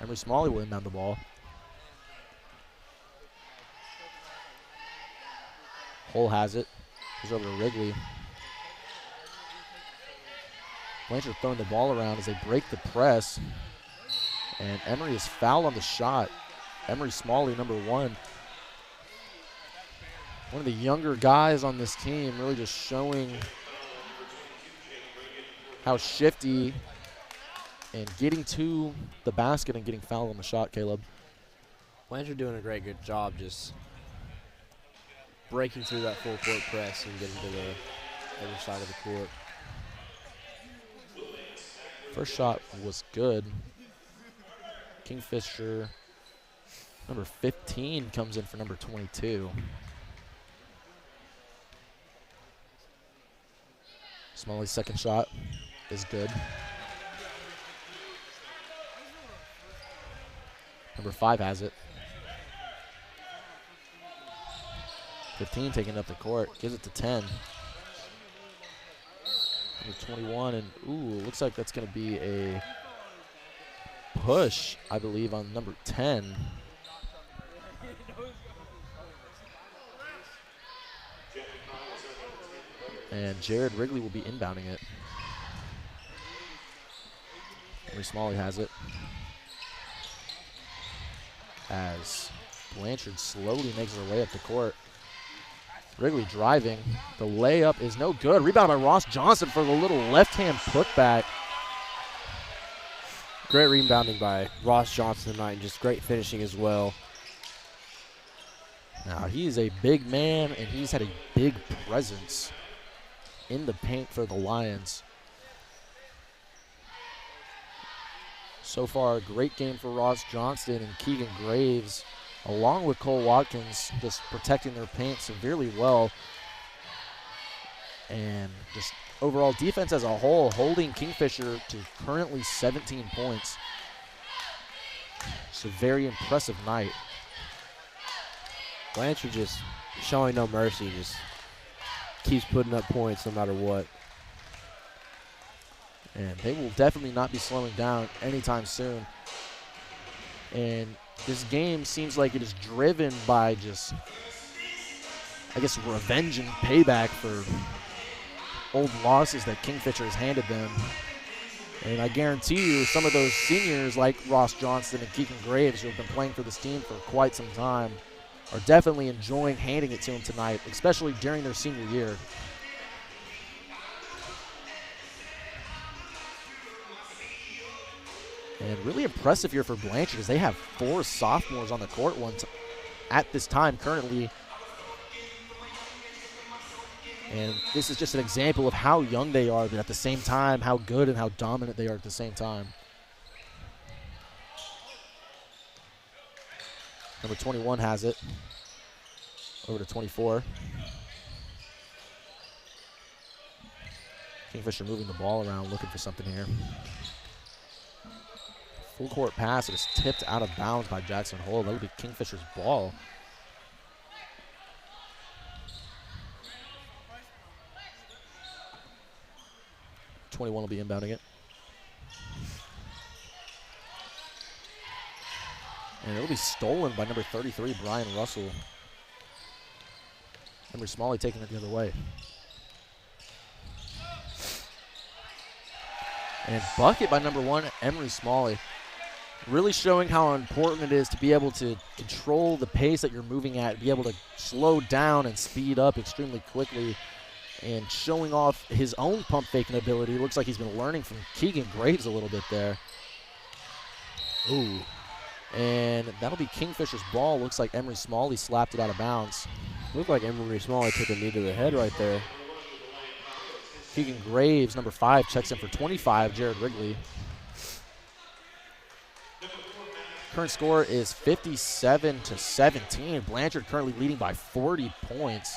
Emery Smalley will inbound the ball. Hull has it. Goes over to Wrigley. Blanchard throwing the ball around as they break the press. And Emery is fouled on the shot. Emery Smalley, number 1. One of the younger guys on this team, really just showing how shifty and getting to the basket and getting fouled on the shot, Caleb. Blanchard doing a good job just breaking through that full court press and getting to the other side of the court. First shot was good. Kingfisher, number 15, comes in for number 22. Smalley's second shot is good. Number 5 has it. 15 taking up the court, gives it to 10. Number 21, and ooh, looks like that's going to be a push, I believe, on number 10. And Jared Wrigley will be inbounding it. Emery Smalley has it. As Blanchard slowly makes her way up the court. Wrigley driving. The layup is no good. Rebound by Ross Johnson for the little left-hand putback. Great rebounding by Ross Johnson tonight, and just great finishing as well. Now, he is a big man, and he's had a big presence in the paint for the Lions. So far, a great game for Ross Johnston and Keegan Graves, along with Cole Watkins, just protecting their paint severely well. And just overall defense as a whole, holding Kingfisher to currently 17 points. It's a very impressive night. Blanchard just showing no mercy, just keeps putting up points no matter what. And they will definitely not be slowing down anytime soon. And this game seems like it is driven by just, I guess, revenge and payback for old losses that Kingfisher has handed them. And I guarantee you some of those seniors like Ross Johnston and Keegan Graves, who have been playing for this team for quite some time, are definitely enjoying handing it to them tonight, especially during their senior year. And really impressive here for Blanchard as they have 4 sophomores on the court at this time currently. And this is just an example of how young they are, but at the same time, how good and how dominant they are at the same time. Number 21 has it. Over to 24. Kingfisher moving the ball around, looking for something here. Full court pass. It is tipped out of bounds by Jackson Hull. That would be Kingfisher's ball. '21 will be inbounding it. And it'll be stolen by number 33, Brian Russell. Emery Smalley taking it the other way. And bucket by number 1, Emery Smalley. Really showing how important it is to be able to control the pace that you're moving at, be able to slow down and speed up extremely quickly, and showing off his own pump faking ability. Looks like he's been learning from Keegan Graves a little bit there. Ooh. And that'll be Kingfisher's ball. Looks like Emery Smalley slapped it out of bounds. Looked like Emery Smalley took a knee to the head right there. Keegan Graves, number 5, checks in for 25, Jared Wrigley. Current score is 57-17. Blanchard currently leading by 40 points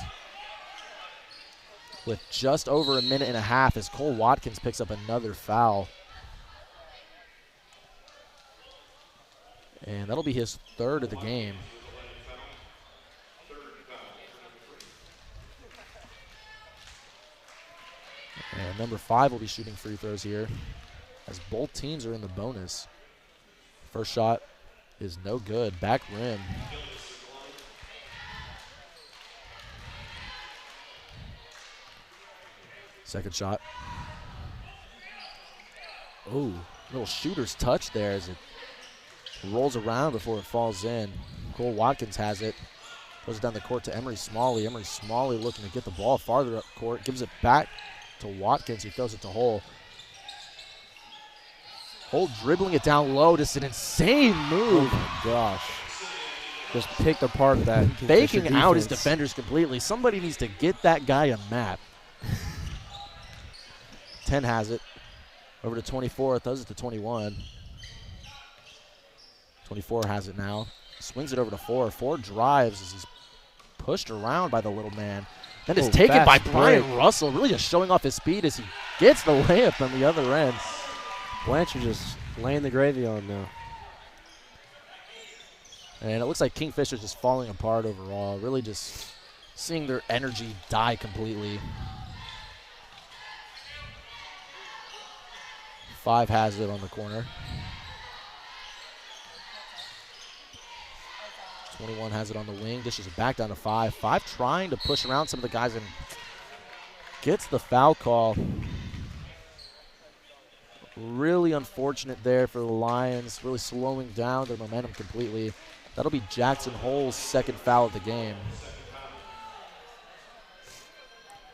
with just over a minute and a half as Cole Watkins picks up another foul. And that'll be his 3rd of the game. Number 5 will be shooting free throws here as both teams are in the bonus. First shot is no good. Back rim. Second shot. Oh, little shooter's touch there as it rolls around before it falls in. Cole Watkins has it. Goes down the court to Emery Smalley. Emery Smalley looking to get the ball farther up court. Gives it back to Watkins. He throws it to Hull. Hull dribbling it down low. Just an insane move. Oh, my gosh. Just picked apart that Faking out his defenders completely. Somebody needs to get that guy a map. 10 has it. Over to 24. Throws it to 21. 24 has it now. Swings it over to 4. 4 drives as he's pushed around by the little man. Then is taken by Brian Russell, really just showing off his speed as he gets the layup on the other end. Blanchard just laying the gravy on now. And it looks like Kingfisher's just falling apart overall, really just seeing their energy die completely. 5 has it on the corner. 21 has it on the wing. Dishes it back down to 5. 5 trying to push around some of the guys and gets the foul call. Really unfortunate there for the Lions, really slowing down their momentum completely. That'll be Jackson Hull's second foul of the game.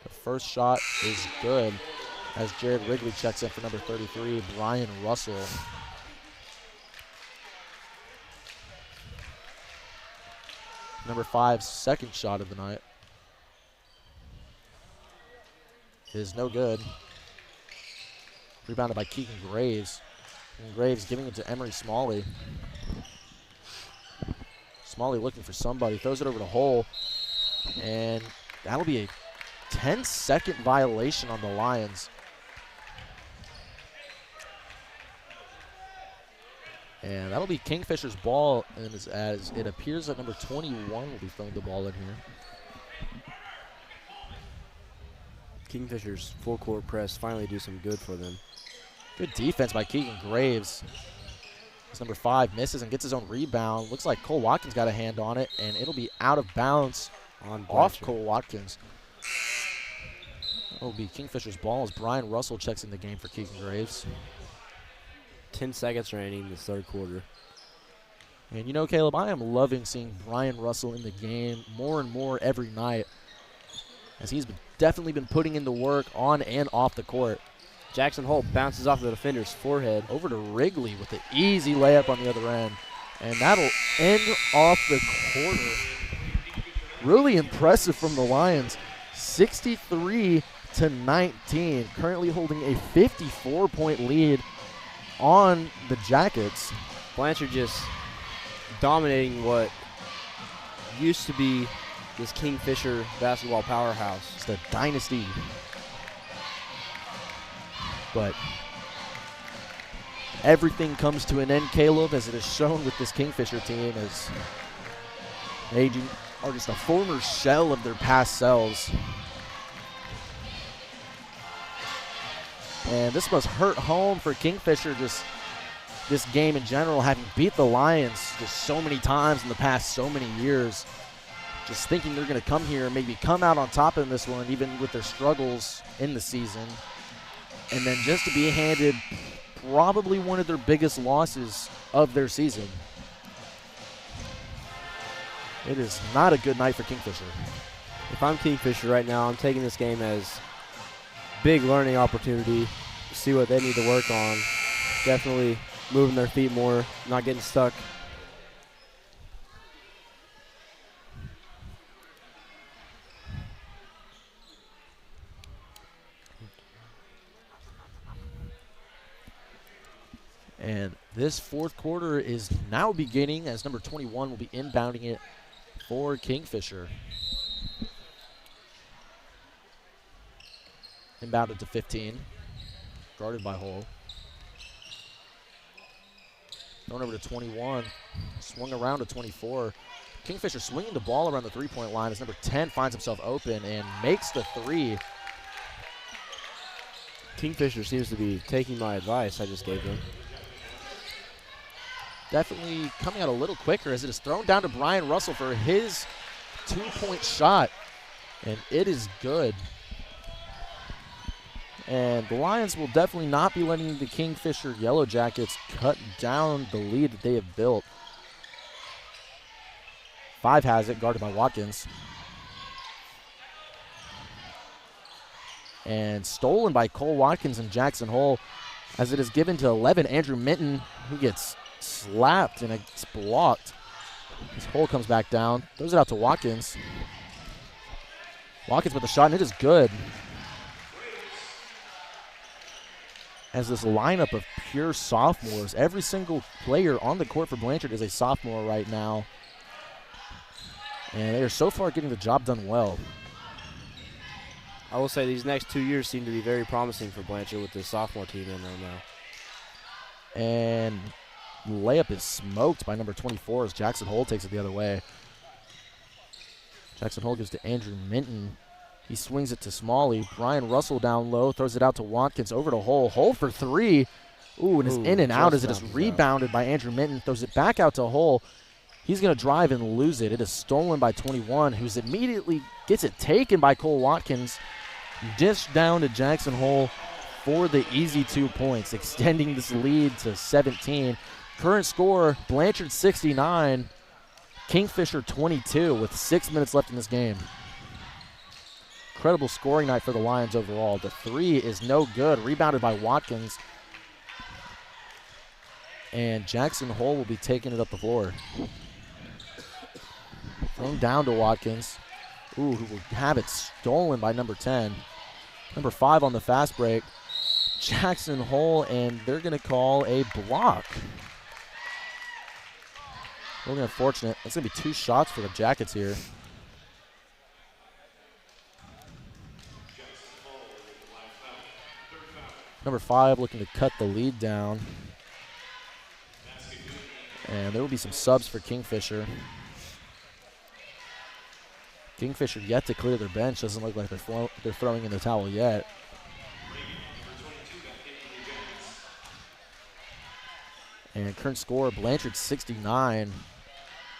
The first shot is good as Jared Wrigley checks in for number 33, Brian Russell. Number 5's second shot of the night is no good. Rebounded by Keegan Graves. And Graves giving it to Emery Smalley. Smalley looking for somebody. Throws it over to Hull. And that'll be a 10-second violation on the Lions. And that'll be Kingfisher's ball, and as it appears that number 21 will be throwing the ball in here. Kingfisher's full court press finally do some good for them. Good defense by Keegan Graves. As number 5 misses and gets his own rebound. Looks like Cole Watkins got a hand on it, and it'll be out of bounds off Cole Watkins. That'll be Kingfisher's ball as Brian Russell checks in the game for Keegan Graves. 10 seconds remaining in the third quarter. And you know, Caleb, I am loving seeing Brian Russell in the game more and more every night, as he's definitely been putting in the work on and off the court. Jackson Hull bounces off the defender's forehead. Over to Wrigley with the easy layup on the other end. And that'll end off the quarter. Really impressive from the Lions. 63-19, currently holding a 54-point lead on the Jackets. Blanchard just dominating what used to be this Kingfisher basketball powerhouse. It's the dynasty. But everything comes to an end, Caleb, as it is shown with this Kingfisher team, as they are just a former shell of their past selves. And this must hurt home for Kingfisher, just this game in general, having beat the Lions just so many times in the past so many years. Just thinking they're going to come here and maybe come out on top in this one, even with their struggles in the season. And then just to be handed probably one of their biggest losses of their season. It is not a good night for Kingfisher. If I'm Kingfisher right now, I'm taking this game as big learning opportunity to see what they need to work on. Definitely moving their feet more, not getting stuck. And this fourth quarter is now beginning as number 21 will be inbounding it for Kingfisher. Inbounded to 15. Guarded by Hull. Thrown over to 21. Swung around to 24. Kingfisher swinging the ball around the three-point line as number 10 finds himself open and makes the three. Kingfisher seems to be taking my advice I just gave them. Definitely coming out a little quicker as it is thrown down to Brian Russell for his 2-point shot. And it is good. And the Lions will definitely not be letting the Kingfisher Yellow Jackets cut down the lead that they have built. 5 has it, guarded by Watkins. And stolen by Cole Watkins and Jackson Hole as it is given to 11, Andrew Minton, who gets slapped and it's blocked. This Hole comes back down, throws it out to Watkins. Watkins with the shot, and it is good. As this lineup of pure sophomores, every single player on the court for Blanchard is a sophomore right now. And they are so far getting the job done well. I will say these next 2 years seem to be very promising for Blanchard with this sophomore team in right now. And layup is smoked by number 24 as Jackson Hole takes it the other way. Jackson Hole gives to Andrew Minton. He swings it to Smalley. Brian Russell down low, throws it out to Watkins, over to Hole. Hole for 3. Ooh, and it's in and out as it is rebounded by Andrew Minton. Throws it back out to Hole. He's going to drive and lose it. It is stolen by 21, who's immediately gets it taken by Cole Watkins. Dished down to Jackson Hole for the easy 2 points, extending this lead to 17. Current score, Blanchard 69, Kingfisher 22 with 6 minutes left in this game. Incredible scoring night for the Lions overall. The 3 is no good, rebounded by Watkins. And Jackson Hole will be taking it up the floor. Thrown down to Watkins. Ooh, who will have it stolen by number 10. Number 5 on the fast break. Jackson Hole, and they're going to call a block. Really unfortunate. That's going to be 2 shots for the Jackets here. Number 5 looking to cut the lead down. And there will be some subs for Kingfisher. Kingfisher yet to clear their bench. Doesn't look like they're throwing in the towel yet. And current score, Blanchard 69.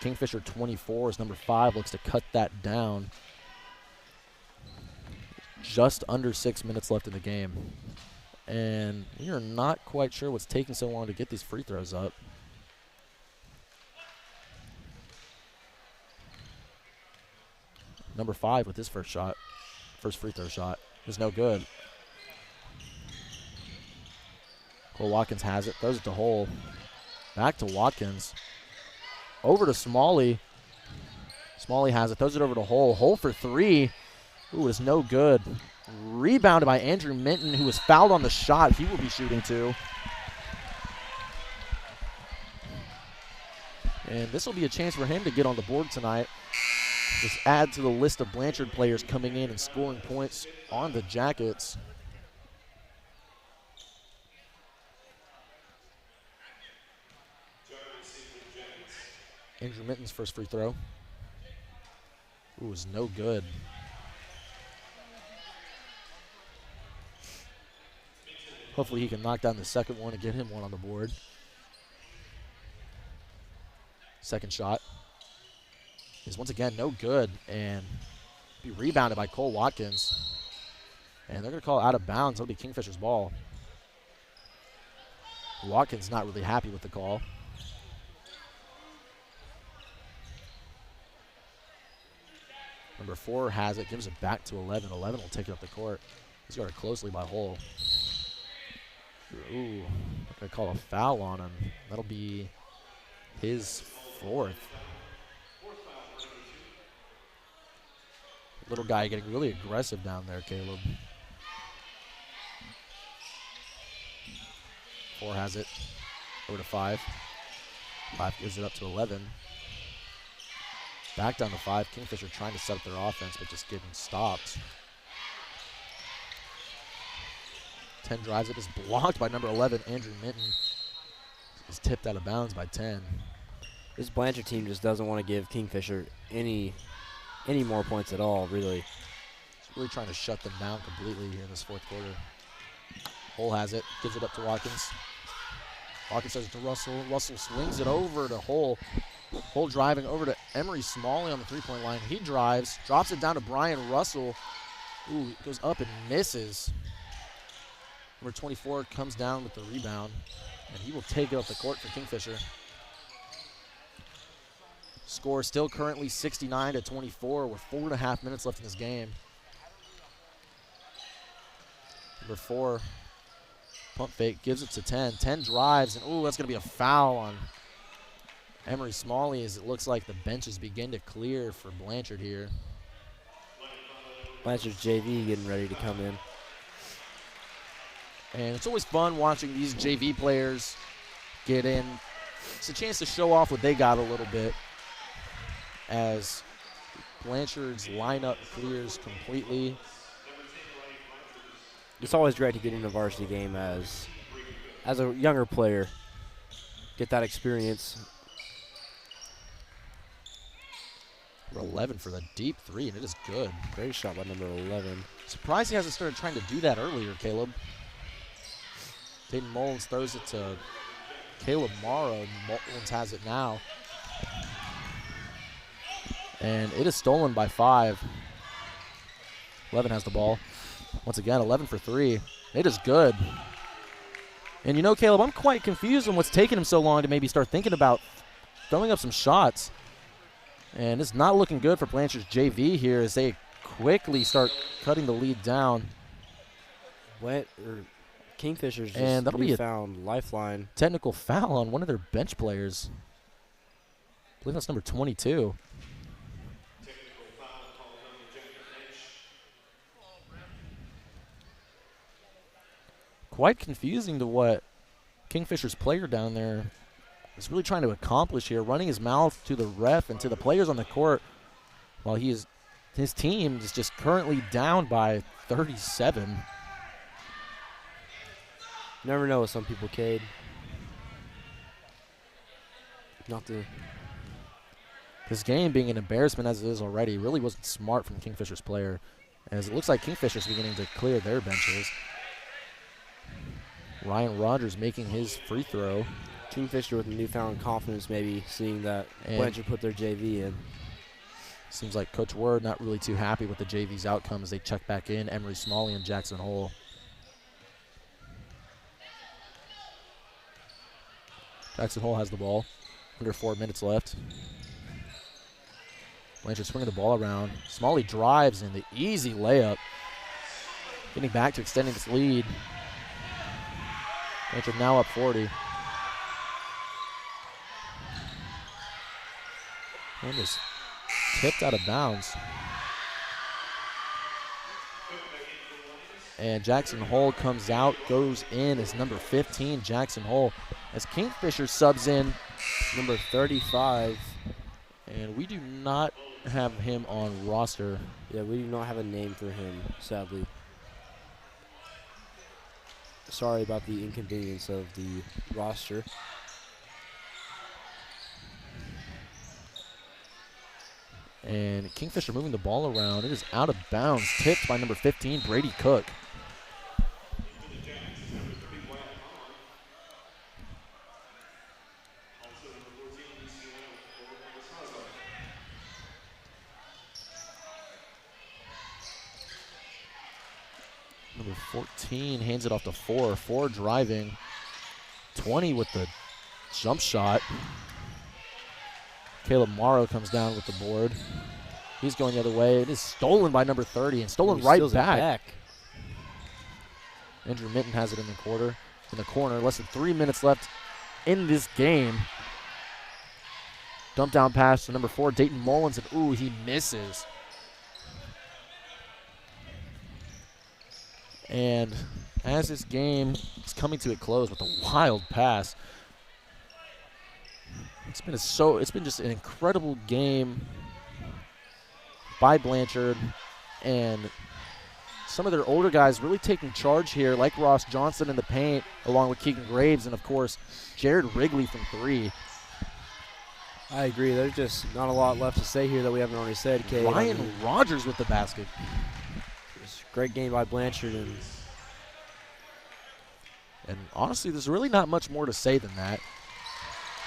Kingfisher 24 as number 5 looks to cut that down. Just under 6 minutes left in the game. And we are not quite sure what's taking so long to get these free throws up. Number 5 with his first free throw shot, is no good. Cole Watkins has it, throws it to Hole. Back to Watkins. Over to Smalley. Smalley has it, throws it over to Hole. Hole for 3. Ooh, is no good. Rebounded by Andrew Minton, who was fouled on the shot. He will be shooting 2. And this will be a chance for him to get on the board tonight. Just add to the list of Blanchard players coming in and scoring points on the Jackets. Andrew Minton's first free throw. Ooh, is no good. Hopefully he can knock down the second one and get him one on the board. Second shot is once again no good and be rebounded by Cole Watkins. And they're going to call it out of bounds. It'll be Kingfisher's ball. Watkins not really happy with the call. Number 4 has it, gives it back to 11. 11 will take it up the court. He's guarded closely by Hole. Ooh, they're going to call a foul on him. That'll be his 4th. Little guy getting really aggressive down there, Caleb. 4 has it. Over to 5. 5 gives it up to 11. Back down to 5. Kingfisher trying to set up their offense, but just getting stopped. 10 drives it, is blocked by number 11, Andrew Minton. Is tipped out of bounds by 10. This Blanchard team just doesn't want to give Kingfisher any more points at all, really. It's really trying to shut them down completely here in this 4th quarter. Hull has it, gives it up to Watkins. Watkins says it to Russell. Russell swings it over to Hull. Hull driving over to Emery Smalley on the three-point line. He drives, drops it down to Brian Russell. Ooh, it goes up and misses. Number 24 comes down with the rebound, and he will take it up the court for Kingfisher. Score still currently 69-24 with 4.5 minutes left in this game. Number 4, pump fake, gives it to 10. 10 drives, and ooh, that's going to be a foul on Emery Smalley as it looks like the benches begin to clear for Blanchard here. Blanchard's JV getting ready to come in. And it's always fun watching these JV players get in. It's a chance to show off what they got a little bit as Blanchard's lineup clears completely. It's always great to get in a varsity game as a younger player, get that experience. Number 11 for the deep three, and it is good. Great shot by number 11. Surprised he hasn't started trying to do that earlier, Caleb. Dayton Mullins throws it to Caleb Morrow. Mullins has it now. And it is stolen by 5. 11 has the ball. Once again, 11 for 3. It is good. And you know, Caleb, I'm quite confused on what's taking him so long to maybe start thinking about throwing up some shots. And it's not looking good for Blanchard's JV here as they quickly start cutting the lead down. Kingfisher's just and that'll be a found lifeline. Technical foul on one of their bench players. I believe that's number 22. Quite confusing to what Kingfisher's player down there is really trying to accomplish here, running his mouth to the ref and to the players on the court while his team is just currently down by 37. Never know with some people, Cade. This game being an embarrassment as it is already really wasn't smart from Kingfisher's player, as it looks like Kingfisher's beginning to clear their benches. Ryan Rogers making his free throw. Kingfisher with newfound confidence, maybe seeing that Blanchard put their JV in. Seems like Coach Word not really too happy with the JV's outcome as they check back in Emery Smalley and Jackson Hull. Jackson Hull has the ball. Under 4 minutes left. Blanchard swinging the ball around. Smalley drives in the easy layup. Getting back to extending this lead. Blanchard now up 40. And is tipped out of bounds. And Jackson Hull comes out, goes in as number 15, Jackson Hull. As Kingfisher subs in number 35. And we do not have him on roster. Yeah, we do not have a name for him, sadly. Sorry about the inconvenience of the roster. And Kingfisher moving the ball around. It is out of bounds. Tipped by number 15, Brady Cook. Number 14 hands it off to 4. 4 driving. 20 with the jump shot. Caleb Morrow comes down with the board. He's going the other way. It is stolen by number 30 and stolen right back. Andrew Minton has it in the corner. Less than 3 minutes left in this game. Dump down pass to number 4, Dayton Mullins, and ooh, he misses. And as this game is coming to a close with a wild pass, it's been just an incredible game by Blanchard, and some of their older guys really taking charge here, like Ross Johnson in the paint, along with Keegan Graves, and of course Jared Wrigley from 3. I agree. There's just not a lot left to say here that we haven't already said. Kate. Ryan Rogers with the basket. Great game by Blanchard, and And honestly, there's really not much more to say than that.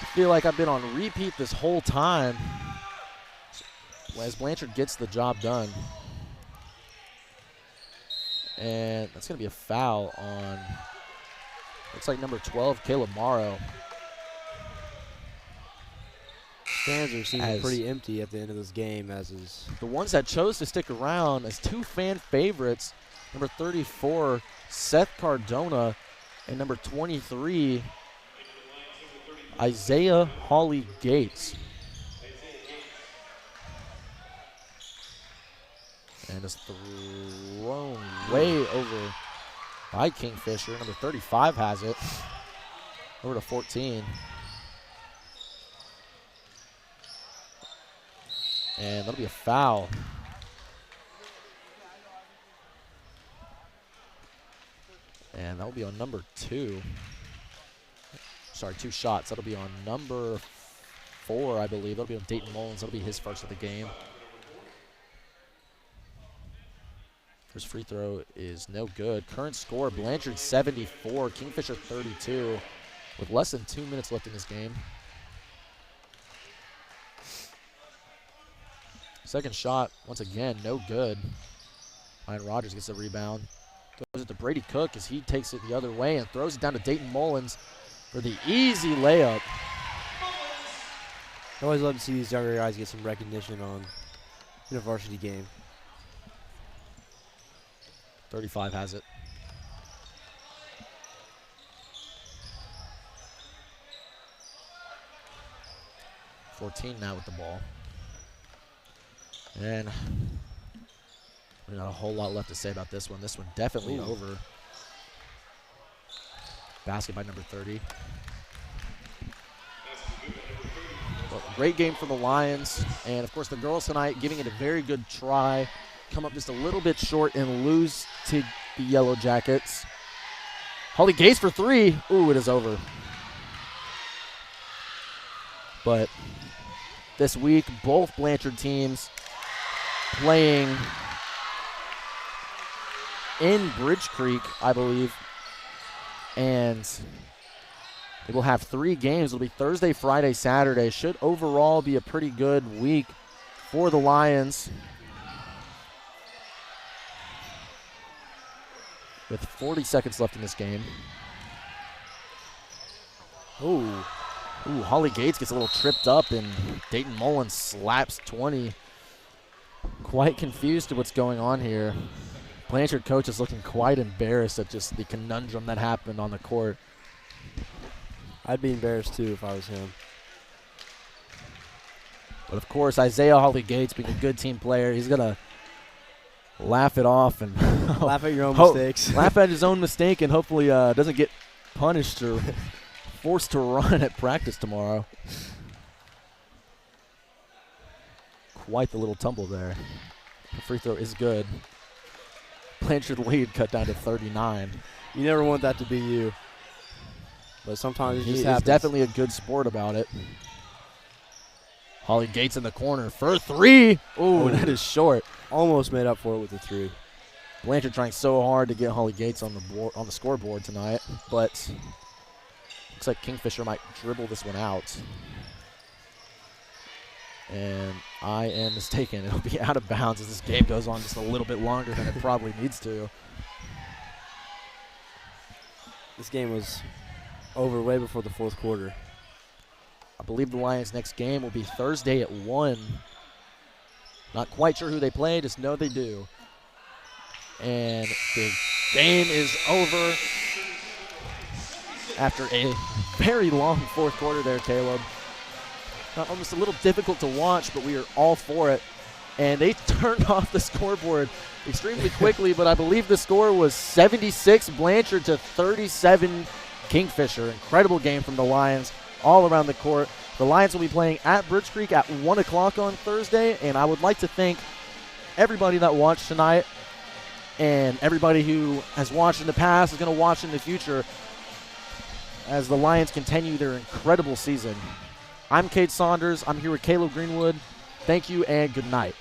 I feel like I've been on repeat this whole time as Blanchard gets the job done. And that's going to be a foul on, looks like number 12, Caleb Morrow. Stands are seeming pretty empty at the end of this game, as is. The ones that chose to stick around as two fan favorites, number 34, Seth Cardona, and number 23, Isaiah Hawley Gates. And it's thrown way over by Kingfisher. Number 35 has it. Over to 14. And that'll be a foul. And that'll be on number 2. Sorry, 2 shots. That'll be on number 4, I believe. That'll be on Dayton Mullins. That'll be his first of the game. First free throw is no good. Current score, Blanchard 74, Kingfisher 32, with less than 2 minutes left in this game. Second shot, once again, no good. Ryan Rogers gets the rebound. Throws it to Brady Cook as he takes it the other way and throws it down to Dayton Mullins for the easy layup. I always love to see these younger guys get some recognition in a varsity game. 35 has it. .14 now with the ball. And not a whole lot left to say about this one. This one definitely over. Basket by number 30. Well, great game for the Lions. And, of course, the girls tonight giving it a very good try. Come up just a little bit short and lose to the Yellow Jackets. Holly Gates for 3. Ooh, it is over. But this week, both Blanchard teams playing in Bridge Creek, I believe. And they will have 3 games. It'll be Thursday, Friday, Saturday. Should overall be a pretty good week for the Lions. With 40 seconds left in this game. Ooh, Holly Gates gets a little tripped up, and Dayton Mullins slaps 20. Quite confused to what's going on here. Blanchard coach is looking quite embarrassed at just the conundrum that happened on the court. I'd be embarrassed too if I was him. But of course, Isaiah Hawley Gates, being a good team player, he's gonna laugh it off and laugh at your own mistakes. Laugh at his own mistake and hopefully doesn't get punished or forced to run at practice tomorrow. Quite the little tumble there. The free throw is good. Blanchard lead cut down to 39. You never want that to be you. But sometimes it just happens. He's definitely a good sport about it. Holly Gates in the corner for 3. Ooh, that is short. Almost made up for it with the 3. Blanchard trying so hard to get Holly Gates on the board, on the scoreboard tonight, but looks like Kingfisher might dribble this one out. And I am mistaken. It'll be out of bounds as this game goes on just a little bit longer than it probably needs to. This game was over way before the 4th quarter. I believe the Lions' next game will be Thursday at 1. Not quite sure who they play, just know they do. And the game is over after a very long 4th quarter there, Caleb. Almost a little difficult to watch, but we are all for it. And they turned off the scoreboard extremely quickly, but I believe the score was 76 Blanchard to 37 Kingfisher. Incredible game from the Lions all around the court. The Lions will be playing at Bridge Creek at 1 o'clock on Thursday, and I would like to thank everybody that watched tonight and everybody who has watched in the past is going to watch in the future as the Lions continue their incredible season. I'm Cade Saunders. I'm here with Caleb Greenwood. Thank you and good night.